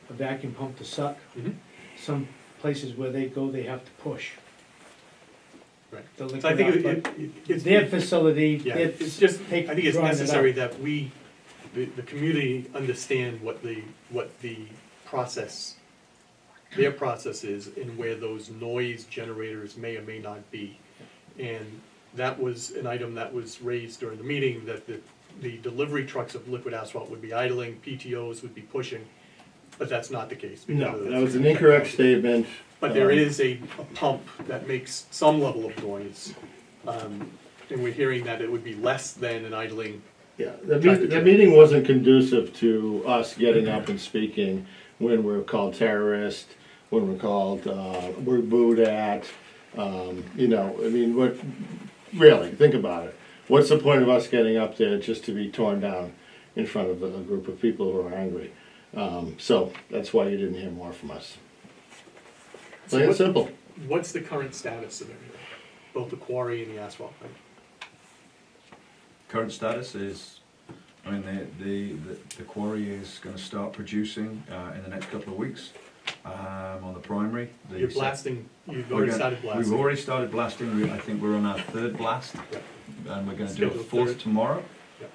a vacuum pump to suck. Mhm. Some places where they go, they have to push. Right. The So I liquid think out, but it's. their facility, Yeah, it's it's just, I think it's drawing it necessary out. that we, the community understand what the process, their process is and where those noise generators may or may not be. And that was an item that was raised during the meeting, that the delivery trucks of liquid asphalt would be idling, PTOs would be pushing, but that's not the case. because No, of the that was an incorrect statement. But there is a pump that makes some level of noise, and we're hearing that it would be less than an idling. Yeah, the meeting wasn't conducive to us getting up and speaking when we're called terrorist, when we're called, we're booed at, you know, I mean, what, really, think about it. What's the point of us getting up there just to be torn down in front of a group of people who are angry? So that's why you didn't hear more from us. So Plain and simple. What's the current status of everything, both the quarry and the asphalt plant? Current status is, I mean, the quarry is gonna start producing, in the next couple of weeks, on the primary. The You're sec- blasting, you've We're already gonna- started blasting. We've already started blasting, I think we're on our third blast, Yep. and we're gonna do a Scheduled fourth third. tomorrow. Yep.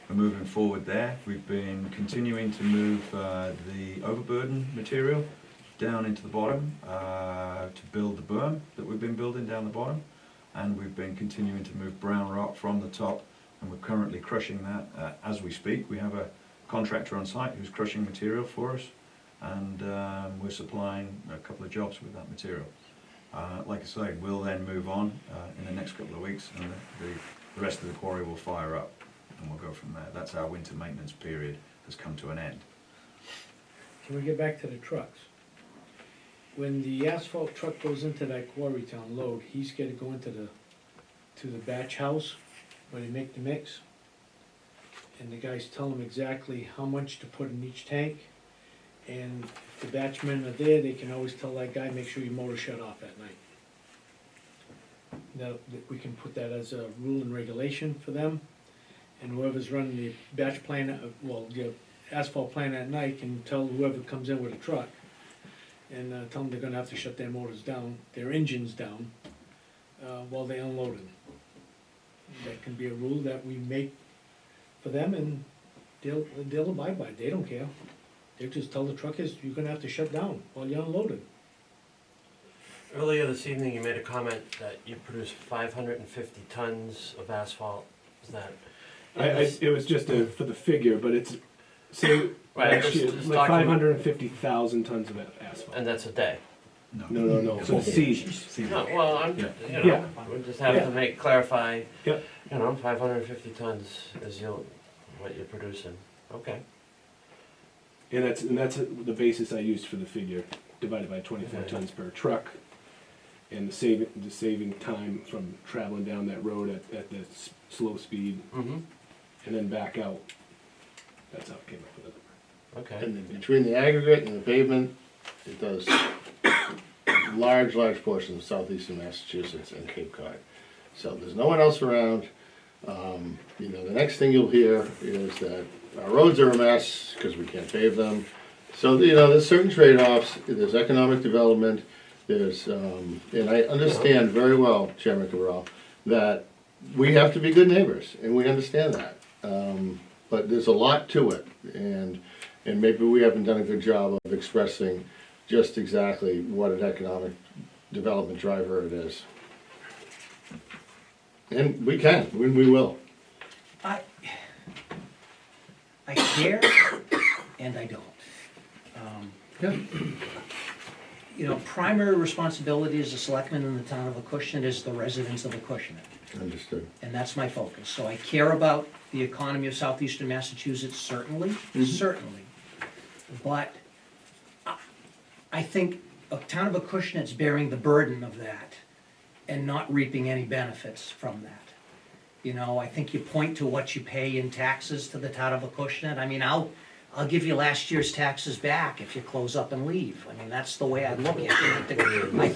We're moving forward there. We've been continuing to move the overburden material down into the bottom to build the berm that we've been building down the bottom. And we've been continuing to move brown rock from the top, and we're currently crushing that as we speak. We have a contractor on site who's crushing material for us, and we're supplying a couple of jobs with that material. Like I say, we'll then move on in the next couple of weeks, and the rest of the quarry will fire up, and we'll go from there. That's our winter maintenance period has come to an end. Can we get back to the trucks? When the asphalt truck goes into that quarry to unload, he's gotta go into the batch house where they make the mix. And the guys tell him exactly how much to put in each tank. And if the batchmen are there, they can always tell that guy, make sure your motor shut off at night. Now, we can put that as a rule and regulation for them. And whoever's running the batch plant, the asphalt plant at night can tell whoever comes in with a truck and tell them they're gonna have to shut their motors down, their engines down, while they unload them. That can be a rule that we make for them, and they'll abide by it, they don't care. They just tell the truckers, you're gonna have to shut down while you're unloading. Earlier this evening, you made a comment that you produced 550 tons of asphalt. Is that? It was just for the figure, but it's, so, Right, last year, just like talking- 550,000 tons of asphalt. And that's a day? No, for the season. No, well, I'm, Yeah. you know, Yeah. we just have to clarify, Yeah. you know, 550 tons is what you're producing. Okay. And that's the basis I used for the figure, divided by 24 Okay. tons per truck. And the saving time from traveling down that road at the slow speed Mm-hmm. and then back out. That's how I came up with it. Okay. And then between the aggregate and the pavement, it does large portions of southeastern Massachusetts and Cape Cod. So there's no one else around. You know, the next thing you'll hear is that our roads are a mess because we can't pave them. So, you know, there's certain trade-offs. There's economic development. There's, and I understand very well, Chairman Cabral, that we have to be good neighbors, and we understand that. But there's a lot to it, and maybe we haven't done a good job of expressing just exactly what an economic development driver it is. And we can, we will. I care and I don't. Yeah. You know, primary responsibility as a selectman in the town of Acushnet is the residents of Acushnet. Understood. And that's my focus. So I care about the economy of southeastern Massachusetts, certainly, certainly. But I think a town of Acushnet's bearing the burden of that and not reaping any benefits from that. You know, I think you point to what you pay in taxes to the town of Acushnet. I mean, I'll I'll give you last year's taxes back if you close up and leave. I mean, that's the way I look at it. I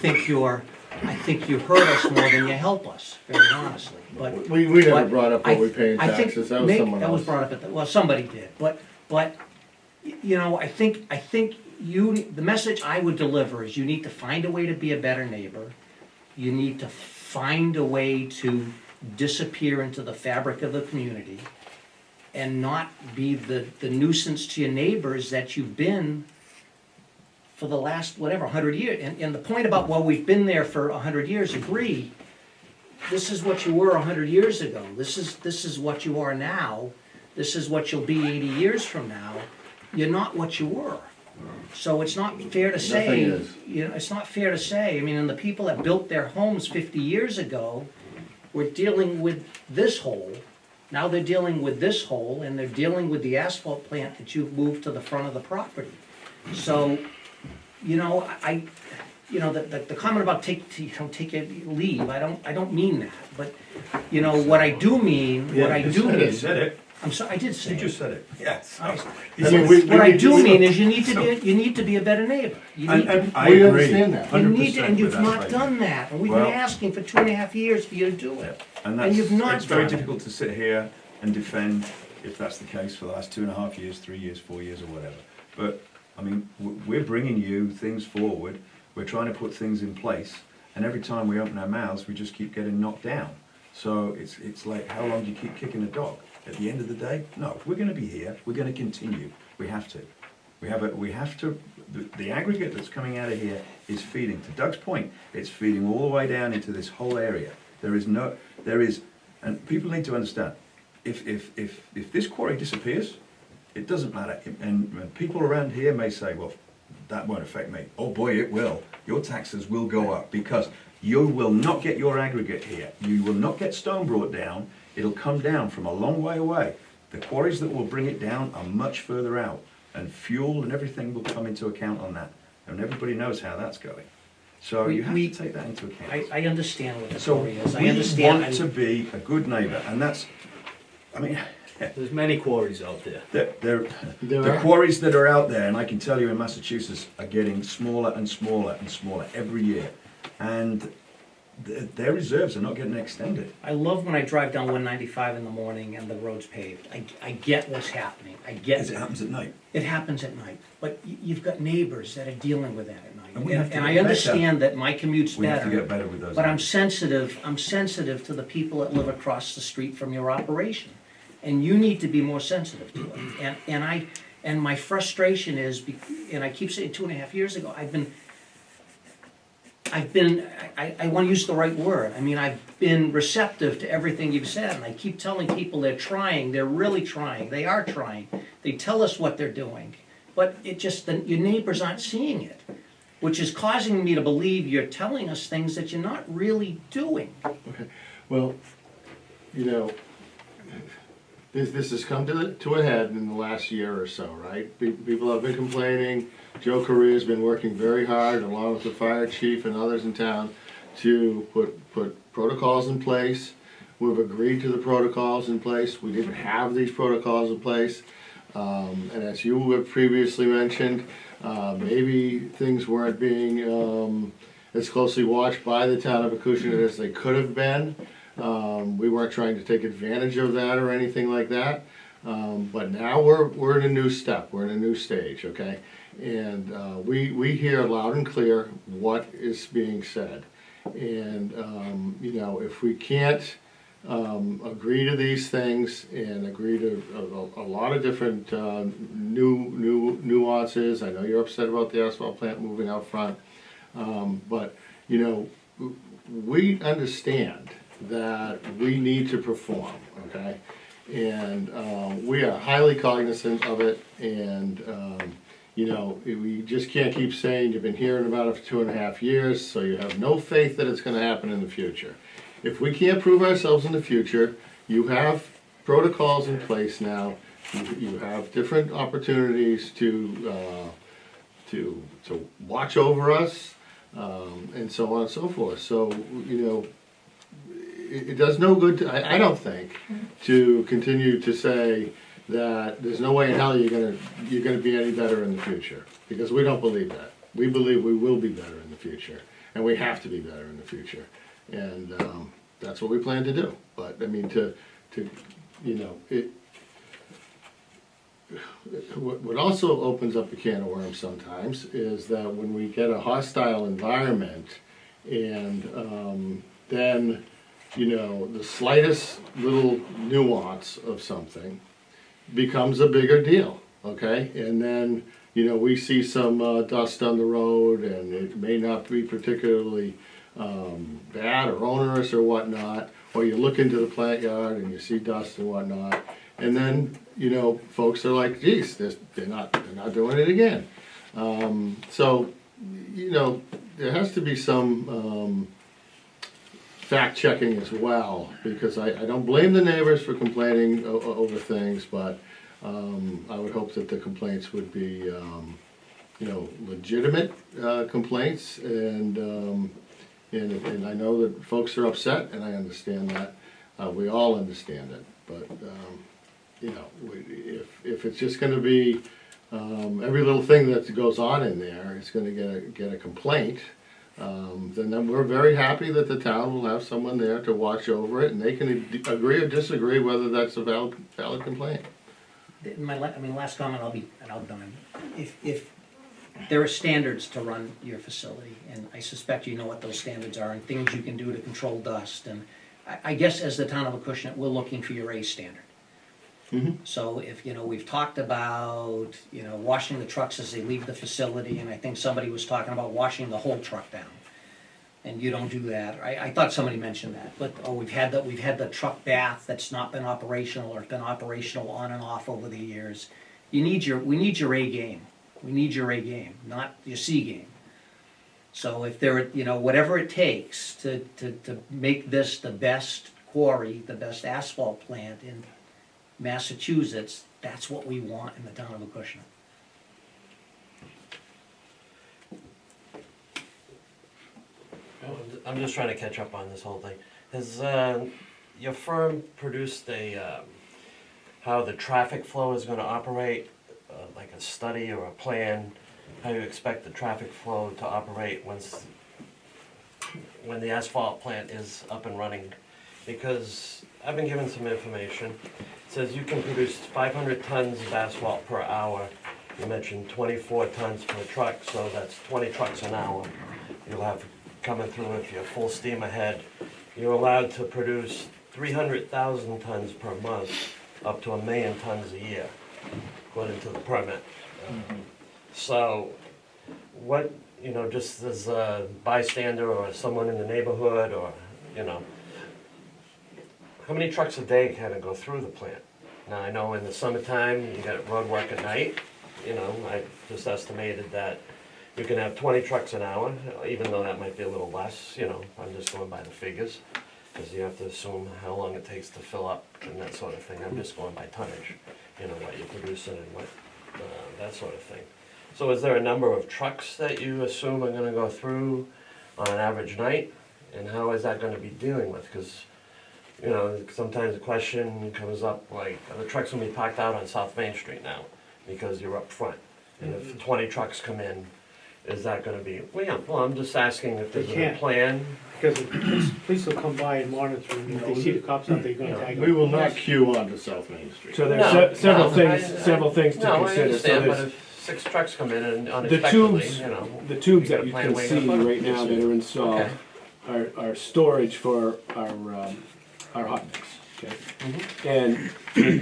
think you hurt us more than you help us, very honestly, but. We never but brought up what we pay in I think taxes, that was may- someone That was else. brought up well, somebody did, but, you know, I think the message I would deliver is you need to find a way to be a better neighbor. You need to find a way to disappear into the fabric of the community and not be the nuisance to your neighbors that you've been for the last, whatever, 100 years. And the point about, well, we've been there for 100 years, agree. This is what you were 100 years ago. This is what you are now. This is what you'll be 80 years from now. You're not what you were. So it's not fair to say, Nothing is. you know, it's not fair to say, I mean, and the people that built their homes 50 years ago were dealing with this hole. Now they're dealing with this hole, and they're dealing with the asphalt plant that you've moved to the front of the property. So, you know, the comment about take your leave, I don't mean that, but, you know, what I do mean, You said it. I'm sorry, I did say You it. just said it. Yes. I mean, we What I need do to- mean is you need to be a better neighbor. You need to, I We agree. understand that. you need 100% to, and with you've that not statement. done that, and we've been Well- asking for 2.5 years for you to do it. And And you've not it's very done it. difficult to sit here and defend if that's the case for the last 2.5 years, 3 years, 4 years, or whatever. But, I mean, we're bringing you things forward, we're trying to put things in place, and every time we open our mouths, we just keep getting knocked down. So it's like, how long do you keep kicking a dog? At the end of the day, no, if we're gonna be here, we're gonna continue, we have to. The aggregate that's coming out of here is feeding, to Doug's point, it's feeding all the way down into this whole area. And people need to understand, if this quarry disappears, it doesn't matter. And people around here may say, well, that won't affect me. Oh boy, it will. Your taxes will go up because you will not get your aggregate here. You will not get stone brought down. It'll come down from a long way away. The quarries that will bring it down are much further out, and fuel and everything will come into account on that. And everybody knows how that's going. So you have to take that into account. I understand what the So story is, I we understand. want to be a good neighbour, and that's, I mean, There's many quarries out there. the quarries that are out there, and I can tell you in Massachusetts, are getting smaller and smaller and smaller every year. And their reserves are not getting extended. I love when I drive down 195 in the morning and the road's paved. I get what's happening, I get As it it. happens at night. It happens at night, but you've got neighbors that are dealing with that at night. And we have to And get I better. understand that my commute's We have to better, get better with those. but I'm neighbours. sensitive to the people that live across the street from your operation. And you need to be more sensitive to it. And my frustration is, and I keep saying 2.5 years ago, I want to use the right word. I mean, I've been receptive to everything you've said, and I keep telling people they're trying, they're really trying, they are trying. They tell us what they're doing, but your neighbors aren't seeing it, which is causing me to believe you're telling us things that you're not really doing. Okay, well, you know, this has come to a head in the last year or so, right? People have been complaining. Joe Correa's been working very hard, along with the fire chief and others in town, to put protocols in place. We've agreed to the protocols in place. We didn't have these protocols in place. And as you have previously mentioned, maybe things weren't being as closely watched by the town of Acushnet as they could have been. We weren't trying to take advantage of that or anything like that. But now we're in a new step, we're in a new stage, okay? And we hear loud and clear what is being said. And, you know, if we can't agree to these things and agree to a lot of different new nuances, I know you're upset about the asphalt plant moving out front, but, you know, we understand that we need to perform, okay? And we are highly cognizant of it, and you know, we just can't keep saying you've been hearing about it for 2.5 years, so you have no faith that it's gonna happen in the future. If we can't prove ourselves in the future, you have protocols in place now, you have different opportunities to watch over us, and so on and so forth. So, you know, it does no good, I don't think, to continue to say, that there's no way in hell you're gonna be any better in the future, because we don't believe that. We believe we will be better in the future, and we have to be better in the future. And, that's what we plan to do. But, I mean, you know, what also opens up a can of worms sometimes is that when we get a hostile environment and, then, you know, the slightest little nuance of something becomes a bigger deal, okay? And then, you know, we see some dust on the road, and it may not be particularly bad or onerous or whatnot, or you look into the plant yard and you see dust and whatnot, and then, you know, folks are like, geez, they're not doing it again. So, you know, there has to be some fact checking as well, because I don't blame the neighbors for complaining over things, but I would hope that the complaints would be, you know, legitimate complaints, and I know that folks are upset, and I understand that. We all understand it, but you know, if it's just going to be every little thing that goes on in there is going to get a complaint, then we're very happy that the town will have someone there to watch over it, and they can agree or disagree whether that's a valid complaint. Last comment, I'll be done. If there are standards to run your facility, and I suspect you know what those standards are, and things you can do to control dust, and I guess as the town of Acushnet, we're looking for your A standard. Mm-hmm. So if, you know, we've talked about, you know, washing the trucks as they leave the facility, and I think somebody was talking about washing the whole truck down. And you don't do that. I thought somebody mentioned that, but, we've had the truck bath that's not been operational, or been operational on and off over the years. We need your A game. We need your A game, not your C game. So if there, you know, whatever it takes to make this the best quarry, the best asphalt plant in Massachusetts, that's what we want in the town of Acushnet. I'm just trying to catch up on this whole thing. Has your firm produced how the traffic flow is going to operate, like a study or a plan, how you expect the traffic flow to operate when the asphalt plant is up and running? Because I've been given some information. It says you can produce 500 tons of asphalt per hour. You mentioned 24 tons per truck, so that's 20 trucks an hour. You'll have coming through if you're full steam ahead. You're allowed to produce 300,000 tons per month, up to 1 million tons a year, according to the permit. So, what, you know, just as a bystander or someone in the neighborhood, or, you know, how many trucks a day kind of go through the plant? Now, I know in the summertime, you got road work at night, you know, I just estimated that you can have 20 trucks an hour, even though that might be a little less, you know, I'm just going by the figures, because you have to assume how long it takes to fill up and that sort of thing. I'm just going by tonnage, you know, what you're producing and what, that sort of thing. So is there a number of trucks that you assume are gonna go through on an average night? And how is that gonna be dealing with? Because, you know, sometimes the question comes up like, are the trucks gonna be parked out on South Main Street now? Because you're up front. And if 20 trucks come in, is that gonna be, well, yeah, well, I'm just asking if there's They a can't. plan. Because the police will come by and monitor, and if they see the cops out, they're gonna tag them. We will not queue onto South Main Street. So there's No, several no, things, several things to No, I consider. So understand, but there's if 6 trucks come in and the unexpectedly, tubes, you know. the tubes you gotta that you plan can where see you're gonna put right now that are installed Okay. are storage for our hot mix, okay? Mm-hmm. And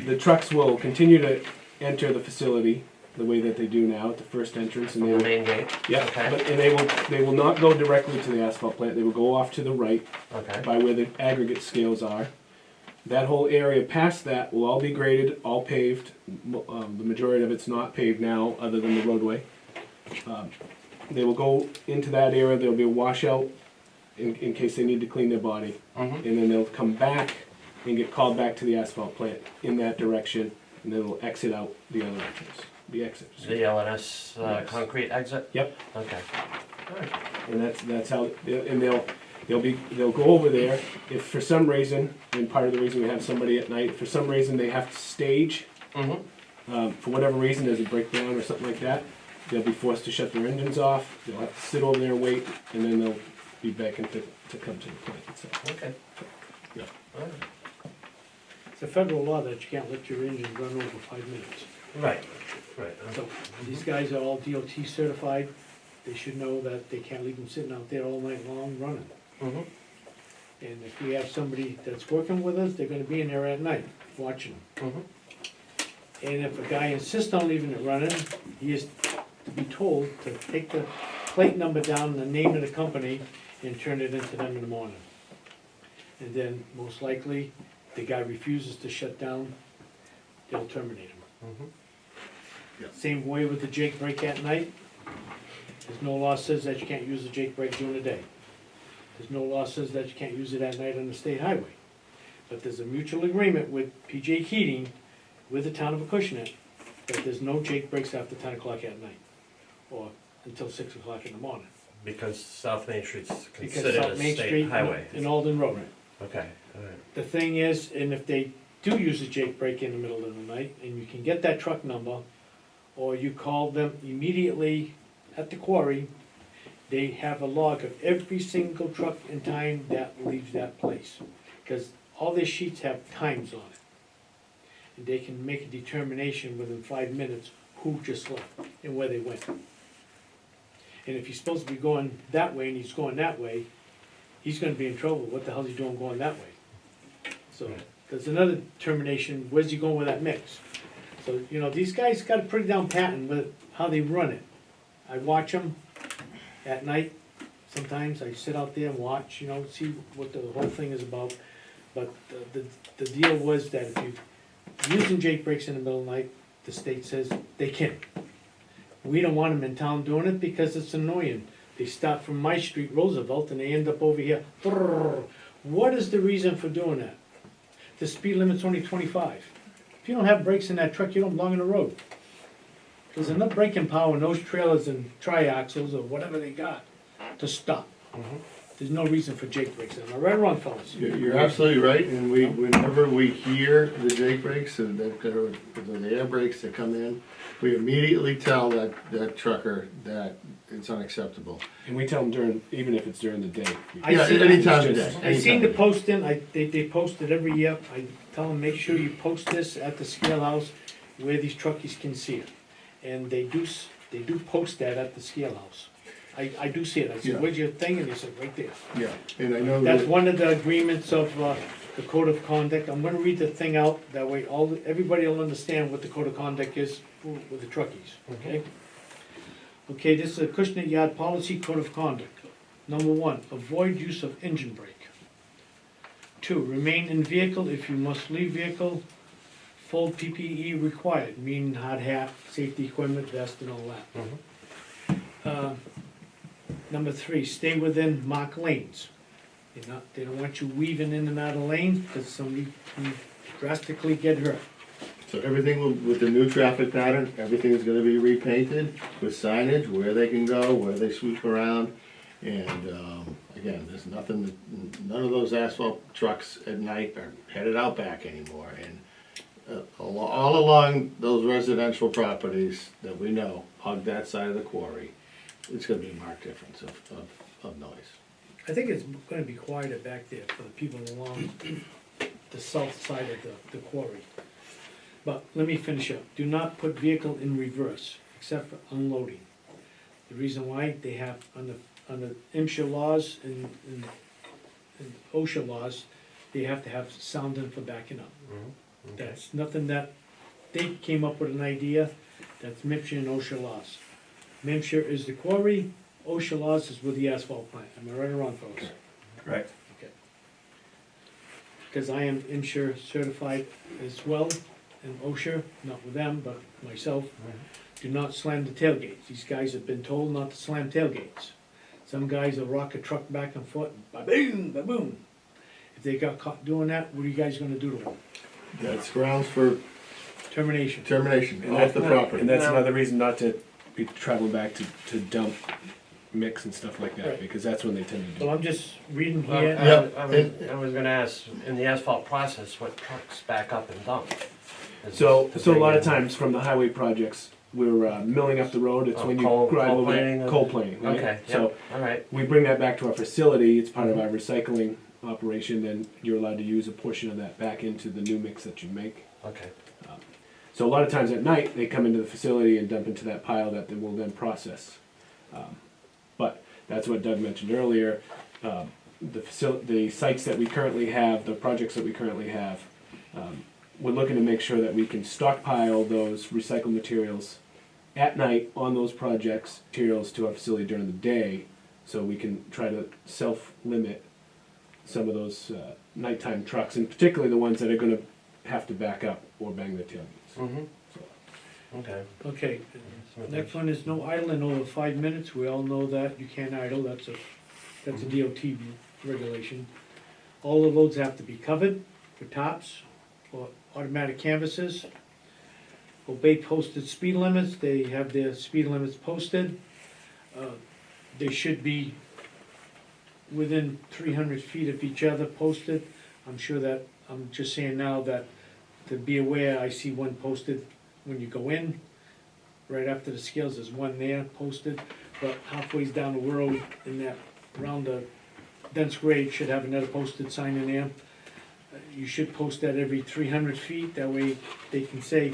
the trucks will continue to enter the facility the way that they do now at the first entrance, and From they the will, main gate? yeah, Okay. but, and they will not go directly to the asphalt plant. They will go off to the right Okay. by where the aggregate scales are. That whole area past that will all be graded, all paved. The majority of it's not paved now, other than the roadway. They will go into that area. There'll be a washout in case they need to clean their body, Mm-hmm. and then they'll come back and get called back to the asphalt plant in that direction, and then they'll exit out the other entrance, the exit. The LNS Yes. concrete exit? Yep. Okay. All right. And that's how, and they'll go over there. If for some reason, and part of the reason we have somebody at night, for some reason they have to stage For whatever reason, there's a breakdown or something like that, they'll be forced to shut their engines off, they'll have to sit over there and wait, and then they'll be beckoned to come to the plant itself. Okay. Yeah. All right. It's a federal law that you can't let your engine run over 5 minutes. Right, right. So these guys are all DOT certified. They should know that they can't leave them sitting out there all night long running. Mm-hmm. And if we have somebody that's working with us, they're gonna be in there at night, watching them. Mm-hmm. And if a guy insists on leaving it running, he is to be told to take the plate number down, the name of the company, and turn it into them in the morning. And then, most likely, the guy refuses to shut down, they'll terminate him. Mm-hmm. Same way with the Jake brake at night. There's no law says that you can't use the Jake brake during the day. There's no law says that you can't use it at night on the state highway. But there's a mutual agreement with PJ Keating, with the town of Acushnet, that there's no Jake brakes after 10 o'clock at night, or until 6 o'clock in the morning. Because South Main Street's Because considered South a Main state Street highway. and Alden Road. Okay, all right. The thing is, and if they do use a Jake brake in the middle of the night, and you can get that truck number, or you call them immediately at the quarry, they have a log of every single truck and time that leaves that place. Because all their sheets have times on it. And they can make a determination within 5 minutes who just left and where they went. And if he's supposed to be going that way and he's going that way, he's gonna be in trouble. What the hell's he doing going that way? So, there's another determination, where's he going with that mix? So, you know, these guys got a pretty down pattern with how they run it. I watch them at night, sometimes I sit out there and watch, you know, see what the whole thing is about. But the deal was that if you're using Jake brakes in the middle of the night, the state says they can. We don't want them in town doing it because it's annoying. They start from my street, Roosevelt, and they end up over here. What is the reason for doing that? The speed limit's only 25. If you don't have brakes in that truck, you don't belong on the road. There's enough braking power in those trailers and triaxles or whatever they got to stop. There's no reason for Jake brakes. Am I right or wrong, fellas? You're absolutely right, and whenever we hear the Jake brakes, and the air brakes that come in, we immediately tell that trucker that it's unacceptable. And we tell them even if it's during the day. Yeah, see- any time of day. I seen the posting, they post it every year. I tell them, make sure you post this at the scale house where these truckies can see it. And they do post that at the scale house. I do see it. I Yeah. said, where's your thing? And they said, right there. Yeah, and I know That's that, one of the agreements of the code of conduct. I'm gonna read the thing out, that way everybody will understand what the code of conduct is with the truckies, okay? Okay, this is a Acushnet Yard Policy Code of Conduct. Number 1, avoid use of engine brake. 2, remain in vehicle if you must leave vehicle. Full PPE required, meaning hard hat, safety equipment, vest, and all that. Number 3, stay within marked lanes. They don't want you weaving in and out of lanes, because somebody can drastically get hurt. so everything with the new traffic pattern, everything is gonna be repainted with signage, where they can go, where they sweep around. And, again, there's nothing, none of those asphalt trucks at night are headed out back anymore. And all along those residential properties that we know hug that side of the quarry, it's gonna be a marked difference of noise. I think it's gonna be quieter back there for the people along the south side of the quarry. But let me finish up. Do not put vehicle in reverse, except for unloading. The reason why, they have, under MSHA laws and OSHA laws, they have to have sounding for backing up. That's nothing that, they came up with an idea, that's MSHA and OSHA laws. MSHA is the quarry, OSHA laws is with the asphalt plant. Am I right or wrong, folks? Right. Okay. Because I am MSHA certified as well, and OSHA, not with them, but myself, do not slam the tailgates. These guys have been told not to slam tailgates. Some guys will rock a truck back and forth, ba-boom, ba-boom. If they got caught doing that, what are you guys gonna do to them? That's grounds for Termination. termination And off the that- property. And that's another reason not to be traveling back to dump mix and stuff like that, Right. because that's when they tend to do. Well, I'm just reading Well, here. Yeah. I was gonna ask, in the asphalt process, what trucks back up and dump? Is So, this to so a bring lot of in- times from the highway projects, we're milling up the road, it's Oh, when you coal drive over planing there, of- coal planing, right? Okay, So, yeah, all right. we bring that back to our facility, it's part of our recycling operation, then you're allowed to use a portion of that back into the new mix that you make. Okay. So a lot of times at night, they come into the facility and dump into that pile that they will then process. But that's what Doug mentioned earlier, the sites that we currently have, the projects that we currently have, we're looking to make sure that we can stockpile those recycled materials at night on those projects, materials to our facility during the day, so we can try to self-limit some of those nighttime trucks, and particularly the ones that are gonna have to back up or bang their tailgates. Mm-hmm. Okay. Okay, next one is no idling over 5 minutes, we all know that, you can't idle, that's a DOT regulation. All the loads have to be covered for tops or automatic canvases. Obey posted speed limits, they have their speed limits posted. They should be within 300 feet of each other posted. I'm sure that, I'm just saying now that, to be aware, I see one posted when you go in. Right after the scales, there's one there posted, but halfway down the road, in that, around the dense grade, should have another posted sign in there. You should post that every 300 feet, that way they can say,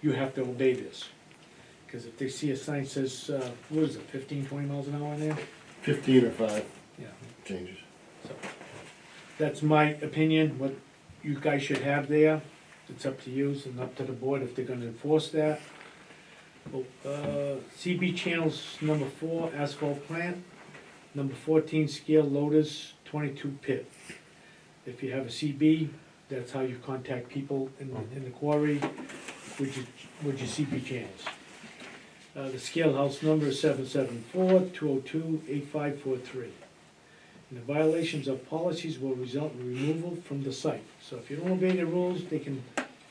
you have to obey this. Because if they see a sign says, what is it, 15, 20 miles an hour in there? 15 or 5 Yeah. changes. So, that's my opinion, what you guys should have there. It's up to you and up to the board if they're gonna enforce that. CB channels, number 4, asphalt plant. Number 14, scale loaders, 22 pit. If you have a CB, that's how you contact people in the quarry with your CB channels. The scale house number is 774-202-8543. And the violations of policies will result in removal from the site. So if you don't obey the rules, they can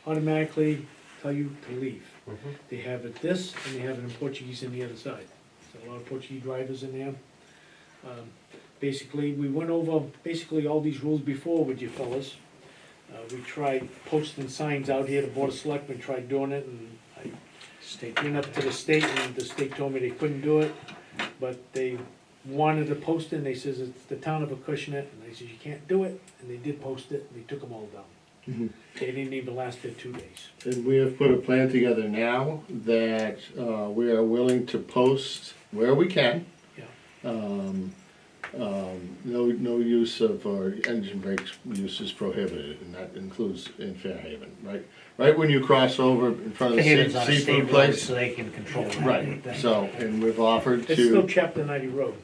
automatically tell you to leave. Mm-hmm. They have it this, and they have it in Portuguese on the other side. So a lot of Portuguese drivers in there. Basically, we went over basically all these rules before with you fellas. We tried posting signs out here, the Board of Selectmen tried doing it, and I went up to the state, and the state told me they couldn't do it, but they wanted to post it, and they says it's the town of Acushnet, and I said, you can't do it, and they did post it, and they took them all down. They didn't even last there 2 days. And we have put a plan together now that we are willing to post where we can. Yeah. No use of, or engine brakes use is prohibited, and that includes in Fairhaven, right? Right when you cross over in front of the Fairhaven's on a state seafood road, place. so they can control that. Right, so, and we've offered It's still to, chapter 90 road.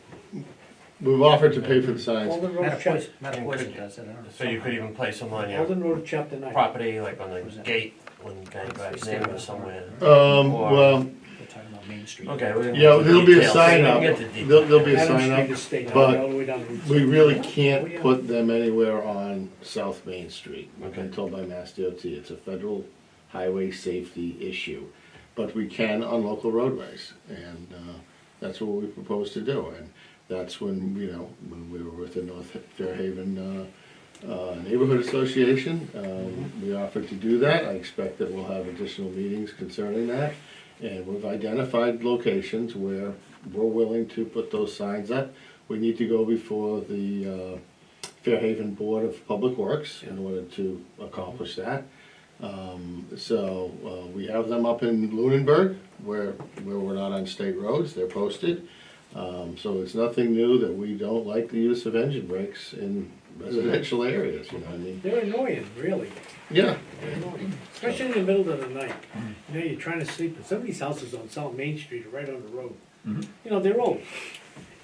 we've offered to pay for the signs. Alden Road, chapter, Mattapoisett does it, I don't know. So you could even place them on your Alden Road, chapter 90. property, like on the gate, when the guy drives in or somewhere. Well, We're talking about Main Street. Okay. we can yeah, get the there'll be a details. sign We can up, get the details. there'll be a Adam sign Street up, is state but highway all the way down to Route we 6. really Oh, can't yeah. put them anywhere on South Main Street. We've been Okay. told by Mass DOT, it's a federal highway safety issue. But we can on local roadways, and that's what we propose to do. And that's when, you know, when we were with the North Fairhaven Neighborhood Association, we offered to do that. I expect that we'll have additional meetings concerning that. And we've identified locations where we're willing to put those signs up. We need to go before the Fairhaven Board of Public Works in order to accomplish that. So we have them up in Lunenburg, where we're not on state roads, they're posted. So it's nothing new that we don't like the use of engine brakes in residential areas, you know what I mean? They're annoying, really. Yeah, They're annoying, especially in the middle of the night. You know, you're trying to sleep, and some of these houses on South Main Street are right on the road. Mhm. You know, they're old.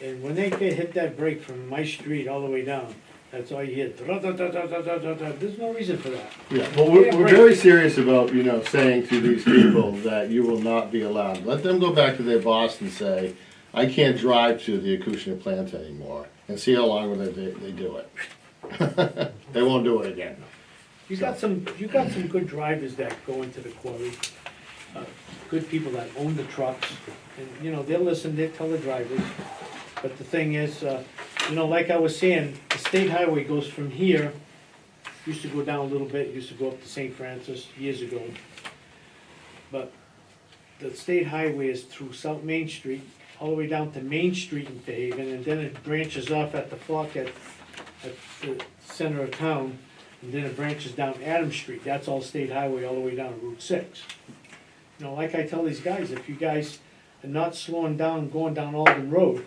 And when they get hit that brake from my street all the way down, that's all you hear. Da-da-da-da-da-da-da. There's no reason for that. yeah, well, we're very serious about, you know, saying to these people that you will not be allowed. Let them go back to their boss and say, I can't drive to the Acushnet plant anymore, and see how long they do it. They won't do it again. You got some good drivers that go into the quarry, good people that own the trucks, and, you know, they'll listen, they'll tell the drivers. But the thing is, you know, like I was saying, the state highway goes from here used to go down a little bit, used to go up to St. Francis years ago. But the state highway is through South Main Street, all the way down to Main Street in Fairhaven, and then it branches off at the fork at the center of town, and then it branches down Adams Street. That's all state highway all the way down to Route 6. You know, like I tell these guys, if you guys are not slowing down, going down Alden Road,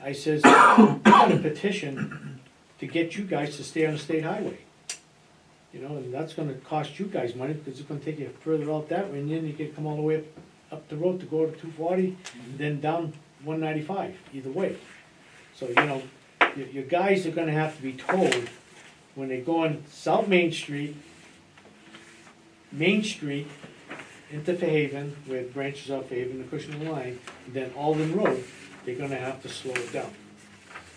I says, I'm gonna petition to get you guys to stay on the state highway. You know, and that's gonna cost you guys money, because it's gonna take you further out that way, and then you can come all the way up the road to go to 240, and then down 195, either way. So, you know, your guys are gonna have to be told, when they go on South Main Street into Fairhaven, where it branches off Fairhaven, the Acushnet line, and then Alden Road, they're gonna have to slow it down.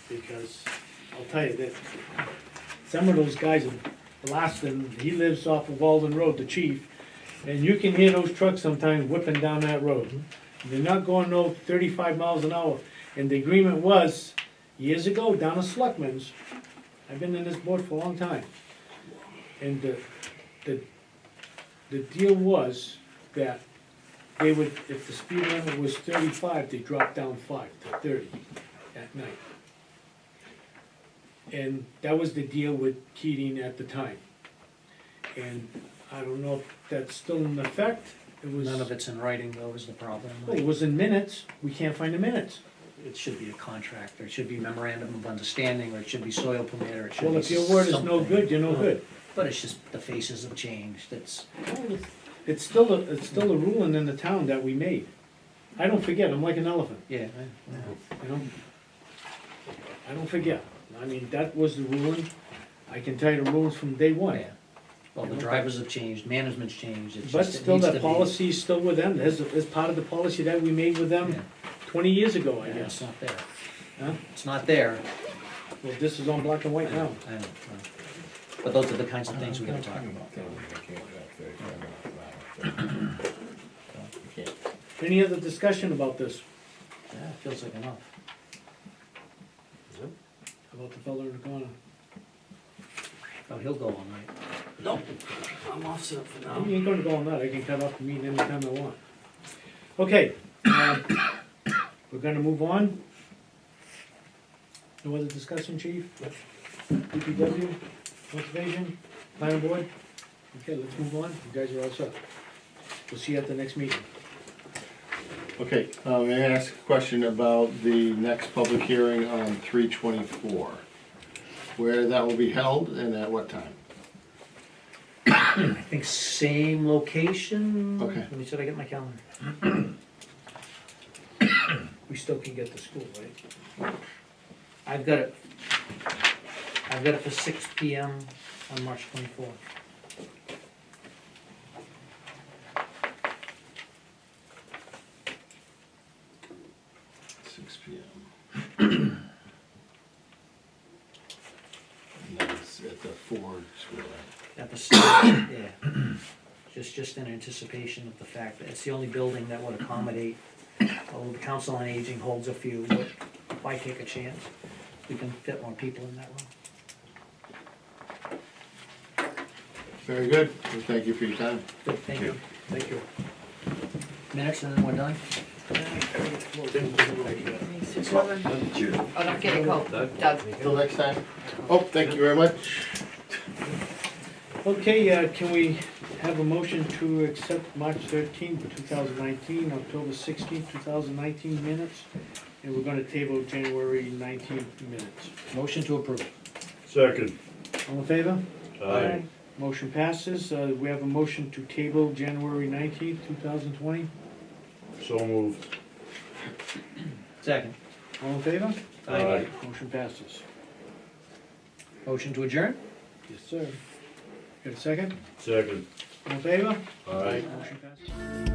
Because, I'll tell you that, some of those guys are blasting, he lives off of Alden Road, the chief, and you can hear those trucks sometimes whipping down that road. They're not going no 35 miles an hour, and the agreement was, years ago, down at Selectmen's, I've been in this board for a long time, and the deal was that they would, if the speed limit was 35, they dropped down 5 to 30 at night. And that was the deal with Keating at the time. And I don't know if that's still in effect. It was. None of it's in writing, though, is the problem. Well, it was in minutes. We can't find the minutes. It should be a contract, or it should be memorandum of understanding, or it should be soil permit, or it should be Well, if your word is no something. good, you're no good. But it's just, the faces have changed, It's still a ruling in the town that we made. I don't forget. I'm like an elephant, yeah. you know? I don't forget. I mean, that was the ruling. I can tell you the rules from day one. Yeah. Well, the drivers have changed, management's changed, it's But just, it still, needs to that be. policy is still with them. It's part of the policy that we made with Yeah. them 20 years ago, I Yeah, guess. it's not there. Huh? It's not there. Well, this is on black and white now. I know. But those are the kinds of things we gotta talk about. Any other discussion about this? Yeah, it feels like enough. About the fellow in the corner? Oh, he'll go all night. No, I'm off set for now. You ain't gonna go on that. I can cut off the meeting anytime I want. Okay, we're gonna move on. No other discussion, chief? DPW, conservation, planning board? Okay, let's move on. You guys are all set. We'll see you at the next meeting. Okay, may I ask a question about the next public hearing on 3/24? Where that will be held and at what time? I think same location. Okay. Let me see if I get my calendar. We still can get to school, right? I've got it for 6 PM on March 24th. PM. And that's at the Ford School. At the start, yeah. Just in anticipation of the fact that it's the only building that would accommodate, although the Council on Aging holds a few, but why take a chance? We can fit more people in that room. Very good, well, thank you for your time. Good, thank you. Thank you. Minutes and then we're done? Oh, don't get a coat, Doug. Till next time. Oh, thank you very much. Okay, can we have a motion to accept March 13th, 2019, October 16th, 2019 minutes? And we're gonna table January 19th minutes. Motion to approve. Second. All in favor? Aye. Motion passes. We have a motion to table January 19th, 2020. So moved. Second. All in favor? Aye. Motion passes. Motion to adjourn? Yes, sir. Got a second? Second. All in favor? Aye. Motion passes.